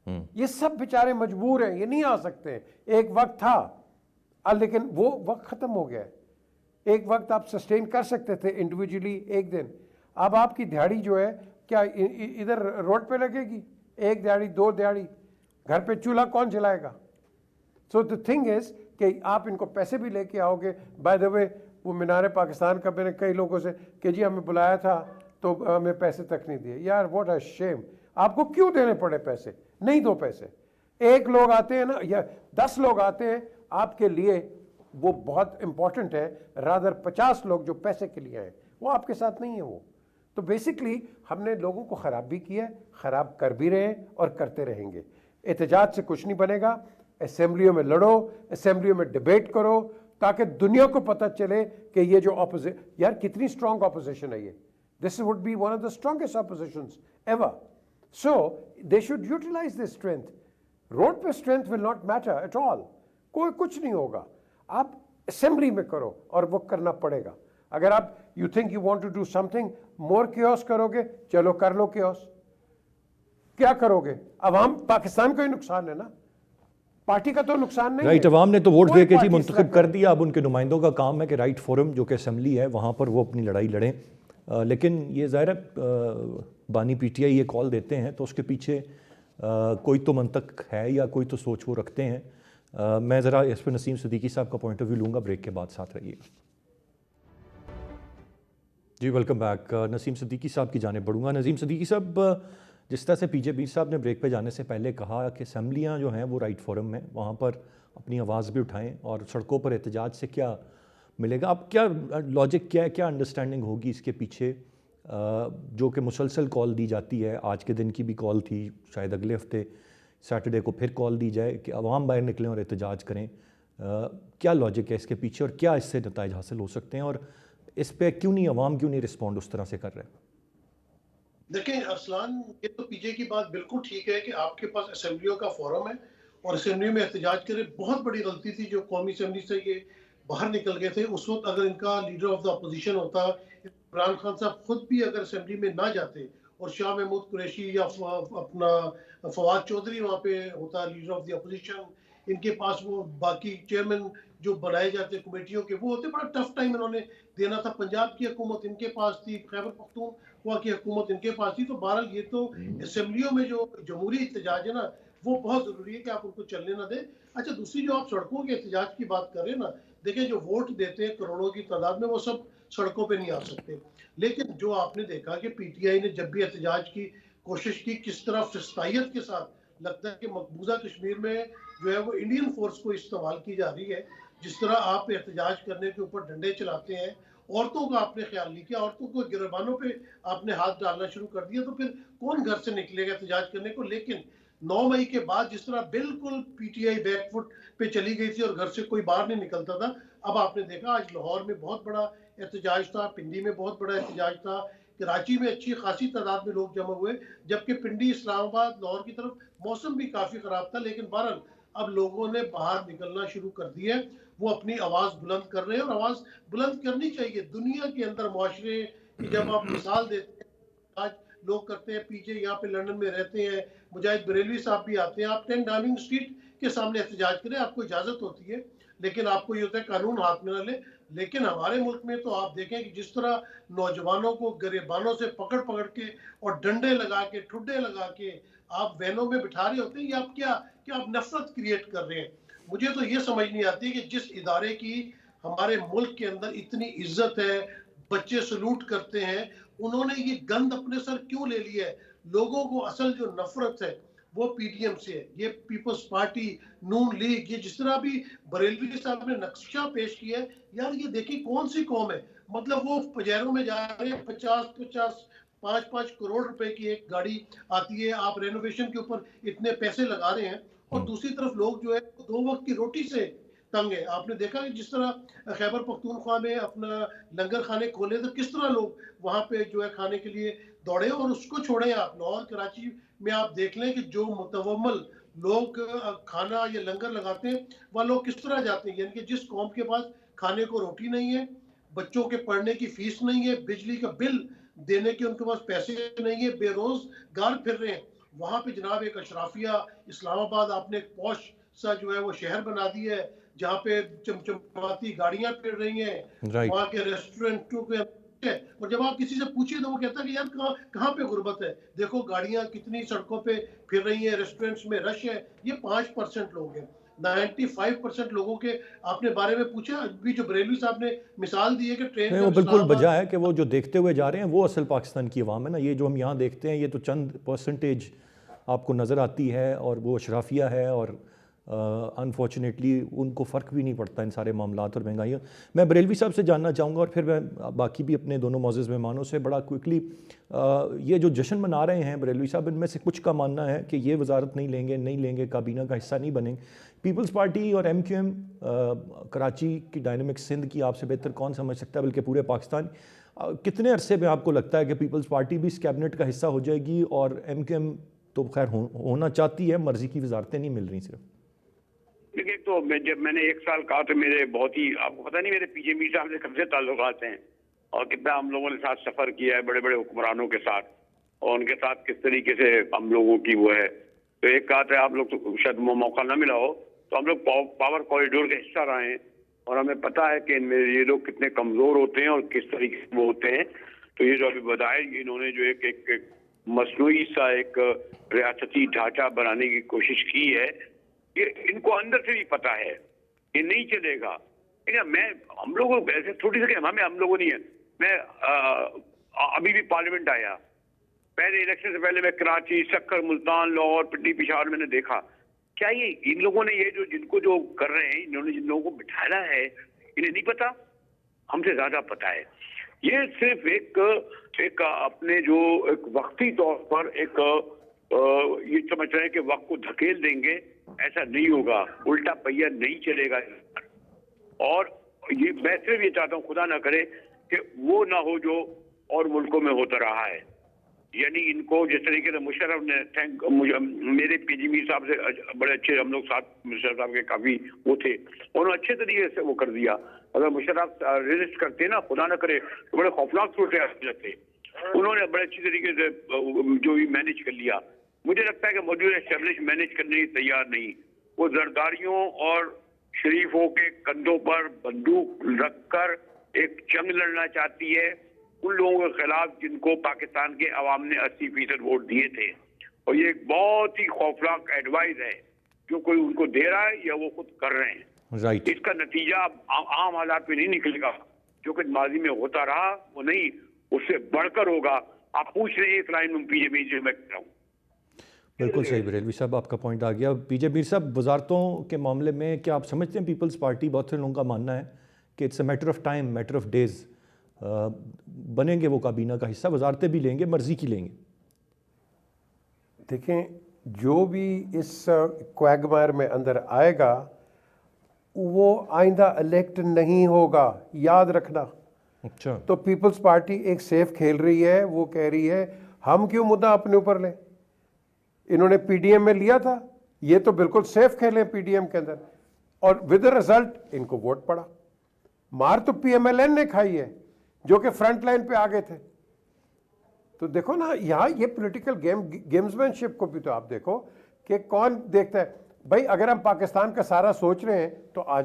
ये सब बेचारे मजबूर हैं, ये नहीं आ सकते। एक वक्त था, लेकिन वो वक्त खत्म हो गया है। एक वक्त आप सस्टेन कर सकते थे इंडिविजुअली एक दिन। अब आपकी दिहाड़ी जो है क्या इधर रोड पे लगेगी? एक दिहाड़ी, दो दिहाड़ी, घर पे चूल्हा कौन जलाएगा? सो द थिंग इज कि आप इनको पैसे भी लेके आओगे। बाय द वे, वो मीनार पाकिस्तान का मैंने कई लोगों से कि जी हमें बुलाया था तो हमें पैसे तक नहीं दिए। यार व्हाट अ शेम। आपको क्यों देने पड़े पैसे? नहीं दो पैसे। एक लोग आते हैं ना, या 10 लोग आते हैं आपके लिए, वो बहुत इंपॉर्टेंट है, रादर 50 लोग जो पैसे के लिए आए, वो आपके साथ नहीं है। वो तो बेसिकली हमने लोगों को ख़राब भी किया है, ख़राब कर भी रहे हैं और करते रहेंगे। एहतजाज से कुछ नहीं बनेगा। असेंबलियों में लड़ो, असेंबलियों में डिबेट करो, ताकि दुनिया को पता चले कि ये जो यार कितनी स्ट्रॉन्ग ऑपोजिशन है ये। This would be one of the strongest oppositions ever. So they should utilize this strength. Road पे strength will not matter at all. कोई कुछ नहीं होगा। आप असेंबली में करो, और वो करना पड़ेगा। अगर आप you think you want to do something more chaos करोगे, चलो कर लो क्योस। क्या करोगे? अवाम पाकिस्तान को ही नुकसान है ना, पार्टी का तो नुकसान नहीं। राइट, अवाम ने तो वोट दे के जी मुंतखब कर दिया। अब उनके नुमाइंदों का काम है कि राइट फोरम जो कि असेंबली है वहाँ पर वो अपनी लड़ाई लड़ें। लेकिन ये ज़ाहिर है बानी पीटीआई ये कॉल देते हैं तो उसके पीछे कोई तो मंतक है या कोई तो सोच वो रखते हैं। मैं ज़रा इस पर नसीम सिद्दीकी साहब का पॉइंट ऑफ व्यू लूँगा, ब्रेक के बाद साथ रहिएगा जी। Welcome back. नसीम सिद्दीकी साहब की जानिब बढ़ूँगा। नसीम सिद्दीकी साहब, जिस तरह से पीजे बीर साहब ने ब्रेक पे जाने से पहले कहा कि असेंबलियाँ जो हैं वो राइट फोरम में, वहाँ पर अपनी आवाज़ भी उठाएं और सड़कों पर एहतजाज से क्या मिलेगा? अब क्या लॉजिक क्या है, क्या अंडरस्टैंडिंग होगी इसके पीछे, जो कि मुसलसल कॉल दी जाती है? आज के दिन की भी कॉल थी, शायद अगले हफ्ते सैटरडे को फिर कॉल दी जाए कि अवाम बाहर निकलें और एहतजाज करें। क्या लॉजिक है इसके पीछे और क्या इससे नताइज हासिल हो सकते हैं, और इस पर क्यों नहीं अवाम क्यों नहीं रिस्पॉन्ड उस तरह से कर रहे हैं? देखें अरसलान, ये तो पीजे की बात बिल्कुल ठीक है कि आपके पास असेंबलियों का फोरम है और असेंबली में एहतजाज करे। बहुत बड़ी गलती थी जो कौमी असेंबली से ये बाहर निकल गए थे। उस वक्त अगर इनका लीडर ऑफ द अपोजिशन होता, इमरान खान साहब खुद भी अगर असेंबली में ना जाते और शाह महमूद कुरैशी या अपना फवाद चौधरी वहाँ पे होता लीडर ऑफ द अपोजिशन, इनके पास वो बाकी चेयरमैन जो बनाए जाते कमेटियों के वो होते, बड़ा टफ टाइम इन्होंने देना था। पंजाब की हुकूमत इनके पास थी, खैबर पख्तूनख्वा की हुकूमत इनके पास थी। तो बहरहाल ये तो असेंबलियों में जो जमहूरी एहतजाज है ना, वो बहुत ज़रूरी है कि आप उनको चलने ना दें। अच्छा, दूसरी जो आप सड़कों के एहतजाज की बात कर रहे हैं ना, देखिए जो वोट देते हैं करोड़ों की तादाद में, वो सब सड़कों पे नहीं आ सकते। लेकिन जो आपने देखा कि पीटीआई ने जब भी एहतजाज की कोशिश की, किस तरह फिस्तायत के साथ लगता है कि मकबूजा कश्मीर में जो है वो इंडियन फोर्स को इस्तेमाल की जा रही है। जिस तरह आप एहतजाज करने के ऊपर डंडे चलाते हैं औरतों का आपने ख्याल नहीं किया, औरतों को गिरबानों पे आपने हाथ डालना शुरू कर दिया, तो फिर कौन घर से निकलेगा एहतजाज करने को। लेकिन 9 मई के बाद जिस तरह बिल्कुल पीटीआई बैकफुट पे चली गई थी और घर से कोई बाहर नहीं निकलता था, अब आपने देखा आज लाहौर में बहुत बड़ा एहतजाज था, पिंडी में बहुत बड़ा एहतजाज था, कराची में अच्छी खासी तादाद में लोग जमा हुए, जबकि पिंडी, इस्लामाबाद, लाहौर की तरफ मौसम भी काफ़ी ख़राब था। लेकिन बहरहाल अब लोगों ने बाहर निकलना शुरू कर दिया है, वो अपनी आवाज़ बुलंद कर रहे हैं और आवाज़ बुलंद करनी चाहिए। दुनिया के अंदर मुआशरे की जब आप मिसाल देते हैं, आज लोग करते हैं, पीछे यहाँ पे लंदन में रहते हैं, मुजाहिद बरेलवी साहब भी आते हैं, आप 10 डाउनिंग स्ट्रीट के सामने एहतजाज करें, आपको इजाज़त होती है, लेकिन आपको ये होता है कानून हाथ में ना ले। लेकिन हमारे मुल्क में तो आप देखें कि जिस तरह नौजवानों को गिरबानों से पकड़ पकड़ के और डंडे लगा के, ठुड्डे लगा के आप वैनों में बिठा रहे होते हैं, ये आप क्या आप नफरत क्रिएट कर रहे हैं। मुझे तो ये समझ नहीं आती कि जिस इदारे की हमारे मुल्क के अंदर इतनी इज्जत है, बच्चे सलूट करते हैं, उन्होंने ये गंद अपने सर क्यों ले लिया है। लोगों को असल जो नफरत है वो पीटीएम से है, ये पीपल्स पार्टी, नून लीग, ये जिस तरह भी बरेलवी साहब ने नक्शा पेश किया है, यार ये देखिए कौन सी कौम है। मतलब वो पजेरों में जा रहे हैं, 50-50 5-5 करोड़ रुपए की एक गाड़ी आती है, आप रेनोवेशन के ऊपर इतने पैसे लगा रहे हैं, और दूसरी तरफ लोग जो है 2 वक्त की रोटी से तंग है। आपने देखा कि जिस तरह खैबर पख्तूनख्वा में अपना लंगर खाने खोले तो किस तरह लोग वहां पे जो है खाने के लिए दौड़े। और उसको छोड़े आप लाहौर, कराची में आप देख लें कि जो मुतवम्मल लोग खाना या लंगर लगाते हैं, वह लोग किस तरह जाते हैं। यानी कि जिस कौम के पास खाने को रोटी नहीं है, बच्चों के पढ़ने की फीस नहीं है, बिजली का बिल देने के उनके पास पैसे नहीं है, बेरोजगार फिर रहे हैं, वहां पे जनाब एक अशराफिया, इस्लामाबाद आपने एक पॉश सा जो है वो शहर बना दिया है, जहाँ पे चमचमाती गाड़ियां फिर रही हैं, राइट। वहाँ के रेस्टोरेंटों के है। और जब आप किसी से पूछिए तो वो कहता है कि यार कहाँ कहाँ पे गुर्बत है, देखो गाड़ियां कितनी सड़कों पे फिर रही हैं, रेस्टोरेंट्स में रश है। ये 5% लोग हैं, 95% लोगों के आपने बारे में पूछा। अभी जो बरेलवी साहब ने मिसाल दी है कि ट्रेन नहीं, का वो बिल्कुल इस्लामाबाद वजह है कि वो जो देखते हुए जा रहे हैं वो असल पाकिस्तान की आवाम है ना। ये जो हम यहाँ देखते हैं ये तो चंद परसेंटेज आपको नज़र आती है, और वो अशराफिया है, और अनफॉर्चुनेटली उनको फ़र्क भी नहीं पड़ता इन सारे मामलात और महंगाई। मैं बरेलवी साहब से जानना चाहूँगा, और फिर मैं बाकी भी अपने दोनों मौजूद मेहमानों से बड़ा क्विकली, ये जो जश्न मना रहे हैं बरेलवी साहब, इनमें से कुछ का मानना है कि ये वजारत नहीं लेंगे, काबीना का हिस्सा नहीं बनेंगे। पीपल्स पार्टी और MQM कराची की डायनेमिक्स सिंध की आपसे बेहतर कौन समझ सकता है, बल्कि पूरे पाकिस्तान। कितने अरसे में आपको लगता है कि पीपल्स पार्टी भी इस कैबिनेट का हिस्सा हो जाएगी, और MQM तो खैर होना चाहती है, मर्जी की वजारतें नहीं मिल रही सिर्फ। देखिए, तो जब मैंने 1 साल कहा तो मेरे बहुत ही, आपको पता नहीं मेरे पीजे मीर साहब से कब से ताल्लुकात हैं और कितना हम लोगों ने साथ सफर किया है बड़े बड़े हुक्मरानों के साथ, और उनके साथ किस तरीके से हम लोगों की वो है। तो एक कहा था, आप लोग तो शायद मौका ना मिला हो, तो हम लोग पावर कॉरिडोर का हिस्सा रहे हैं, और हमें पता है कि इनमें ये लोग कितने कमजोर होते हैं और किस तरीके से वो होते हैं। तो ये जो अभी बताया, इन्होंने जो एक मसनूई सा एक रियासती ढांचा बनाने की कोशिश की है, ये इनको अंदर से भी पता है ये नहीं चलेगा। मैं हम लोगों ऐसे थोड़ी सी हम लोगों नहीं है। मैं अभी भी पार्लियामेंट आया, पहले इलेक्शन से पहले मैं कराची, सक्कर, मुल्तान, लाहौर, पिंडी, पेशावर मैंने देखा। क्या ये इन लोगों ने ये जो जिनको जो कर रहे हैं, इन्होंने जिन लोगों को बिठाया है, इन्हें नहीं पता? हमसे ज्यादा पता है। ये सिर्फ एक अपने जो एक वक्ती तौर पर एक ये समझ रहे हैं कि वक्त को धकेल देंगे, ऐसा नहीं होगा, उल्टा पहिया नहीं चलेगा। और ये मैं सिर्फ ये चाहता हूँ, खुदा ना करे कि वो ना हो जो और मुल्कों में होता रहा है। यानी इनको जिस तरीके से मुशर्रफ ने मेरे पीजी मीर साहब से बड़े अच्छे, हम लोग साथ मुशर्रफ साहब के काफी वो थे, उन्होंने अच्छे तरीके से वो कर दिया। अगर मुशर्रफ रेजिस्ट करते ना, खुदा ना करे, तो बड़े खौफनाक सूरत थे। उन्होंने बड़े अच्छी तरीके से जो भी मैनेज कर लिया। मुझे लगता है कि मौजूदा एस्टेब्लिश मैनेज करने की तैयार नहीं। वो जरदारियों और शरीफों के कंधों पर बंदूक रखकर एक जंग लड़ना चाहती है उन लोगों के खिलाफ जिनको पाकिस्तान के अवाम ने 80% वोट दिए थे। और ये एक बहुत ही खौफनाक एडवाइस है जो कोई उनको दे रहा है या वो खुद कर रहे हैं। राइट। इसका नतीजा आम हालात में नहीं निकलेगा, जो कि माजी में होता रहा वो नहीं, उससे बढ़कर होगा। आप पूछ रहे हैं इस लाइन में पीजे मीर से मैं कह रहा हूँ। बिल्कुल सही बरेलवी साहब, आपका पॉइंट आ गया। पीजे मीर साहब, वजारतों के मामले में क्या आप समझते हैं, पीपल्स पार्टी, बहुत से लोगों का मानना है कि it's a matter of time, matter of days, बनेंगे वो काबीना का हिस्सा, वजारतें भी लेंगे, मर्जी की लेंगे। देखें, जो भी इस क्वैगमायर में अंदर आएगा वो आइंदा इलेक्ट नहीं होगा, याद रखना। अच्छा, तो पीपल्स पार्टी एक सेफ खेल रही है, वो कह रही है हम क्यों मुद्दा अपने ऊपर लें। इन्होंने पीडीएम में लिया था, ये तो बिल्कुल सेफ खेले पीडीएम के अंदर, और विद रिजल्ट इनको वोट पड़ा। मार तो पीएमएलएन ने खाई है जो कि फ्रंट लाइन पे आ गए थे। तो देखो ना, यहाँ ये पॉलिटिकल गेम्समैनशिप को भी तो आप देखो कि कौन देखता है। भाई अगर हम पाकिस्तान का सारा सोच रहे हैं तो आ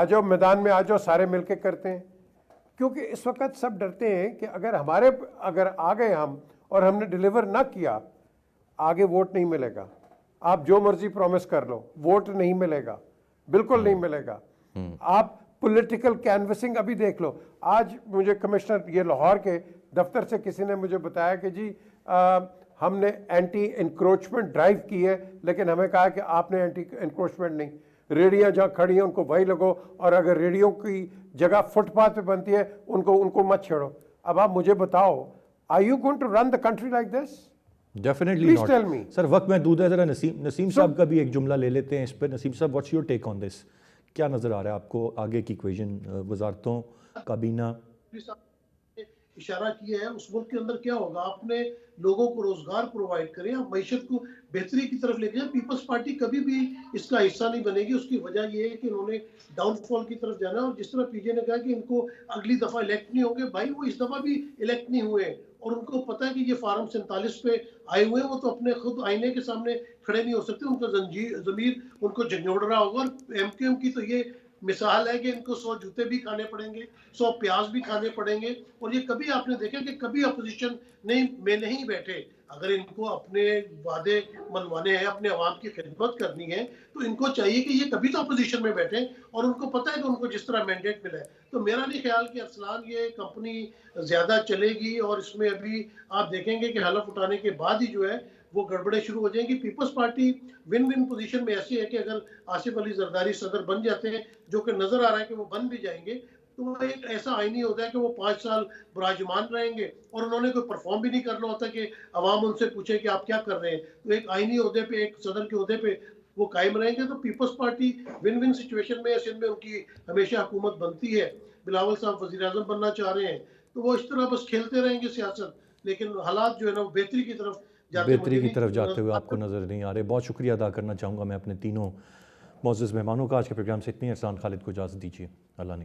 जाओ मैदान में, आ जाओ, सारे मिलके करते हैं। क्योंकि इस वक्त सब डरते हैं कि अगर आ गए हम और हमने डिलीवर ना किया, आगे वोट नहीं मिलेगा। आप जो मर्जी प्रॉमिस कर लो, वोट नहीं मिलेगा, बिल्कुल नहीं मिलेगा। आप पॉलिटिकल कैनवसिंग अभी देख लो। आज मुझे कमिश्नर ये लाहौर के दफ्तर से किसी ने मुझे बताया कि जी हमने एंटी इंक्रोचमेंट ड्राइव की है, लेकिन हमें कहा कि आपने एंटी इंक्रोचमेंट नहीं, रेडियाँ जहाँ खड़ी हैं उनको वही लगो, और अगर रेडियो की जगह फुटपाथ पे बनती है उनको मत छेड़ो। अब आप मुझे बताओ, are you going to run the country like this? Definitely Please tell me. Not. Sir वक्त महदूद है, जरा नसीम साहब का भी एक जुमला ले लेते हैं इस पर। नसीम साहब, what's your take on this? क्या नजर आ रहा है आपको आगे की इक्वेशन, वजारतों, काबीना? इशारा किया है उस मुल्क के अंदर क्या होगा। आपने लोगों को रोजगार प्रोवाइड करें, आप मैशत को बेहतरी की तरफ लेके जाए। पीपल्स पार्टी कभी भी इसका हिस्सा नहीं बनेगी। उसकी वजह यह है कि उन्होंने डाउनफॉल की तरफ जाना है। और जिस तरह पीजे ने कहा कि इनको अगली दफा इलेक्ट नहीं होंगे, भाई वो इस दफा भी इलेक्ट नहीं हुए, और उनको पता है कि ये फार्म 47 पे आए हुए हैं। वो तो अपने खुद आईने के सामने खड़े नहीं हो सकते, उनका जमीर उनको झंझोड़ रहा होगा। और एमक्यूएम की तो ये मिसाल है कि इनको 100 जूते भी खाने पड़ेंगे, 100 प्याज भी खाने पड़ेंगे। और ये कभी आपने देखा कि कभी अपोजिशन में नहीं बैठे। अगर इनको अपने वादे मनवाने हैं, अपने आवाम की खिदमत करनी है, तो इनको चाहिए कि ये कभी तो अपोजिशन में बैठे। और उनको पता है कि उनको जिस तरह मैंडेट मिला है, तो मेरा नहीं ख्याल कि अरसलान ये कंपनी ज्यादा चलेगी। और इसमें अभी आप देखेंगे कि हलफ उठाने के बाद ही जो है वो गड़बड़े शुरू हो जाएंगी। People's Party win win position में ऐसी है कि अगर आसिफ अली जरदारी सदर बन जाते हैं, जो कि नजर आ रहा है कि वो बन भी जाएंगे, तो वो एक ऐसा आईनी होता है कि वो 5 साल विराजमान रहेंगे। और उन्होंने कोई परफॉर्म भी नहीं करना होता कि अवाम उनसे पूछे कि आप क्या कर रहे हैं। तो एक आईनी ओहदे पे, एक सदर के ओहदे पे वो कायम रहेंगे। तो People's Party win win situation में, सिंध में उनकी हमेशा हुकूमत बनती है। बिलावल साहब वजीर आजम बनना चाह रहे हैं, तो वो इस तरह बस खेलते रहेंगे सियासत। लेकिन हालात जो है ना वो बेहतरी की तरफ जाते हुए आपको नज़र नहीं आ रहे। बहुत शुक्रिया अदा करना चाहूँगा मैं अपने तीनों मौजूद मेहमानों का। आज के प्रोग्राम से इतनी। अरसलान खालिद को इजाज़त दीजिए। अल्लाह ने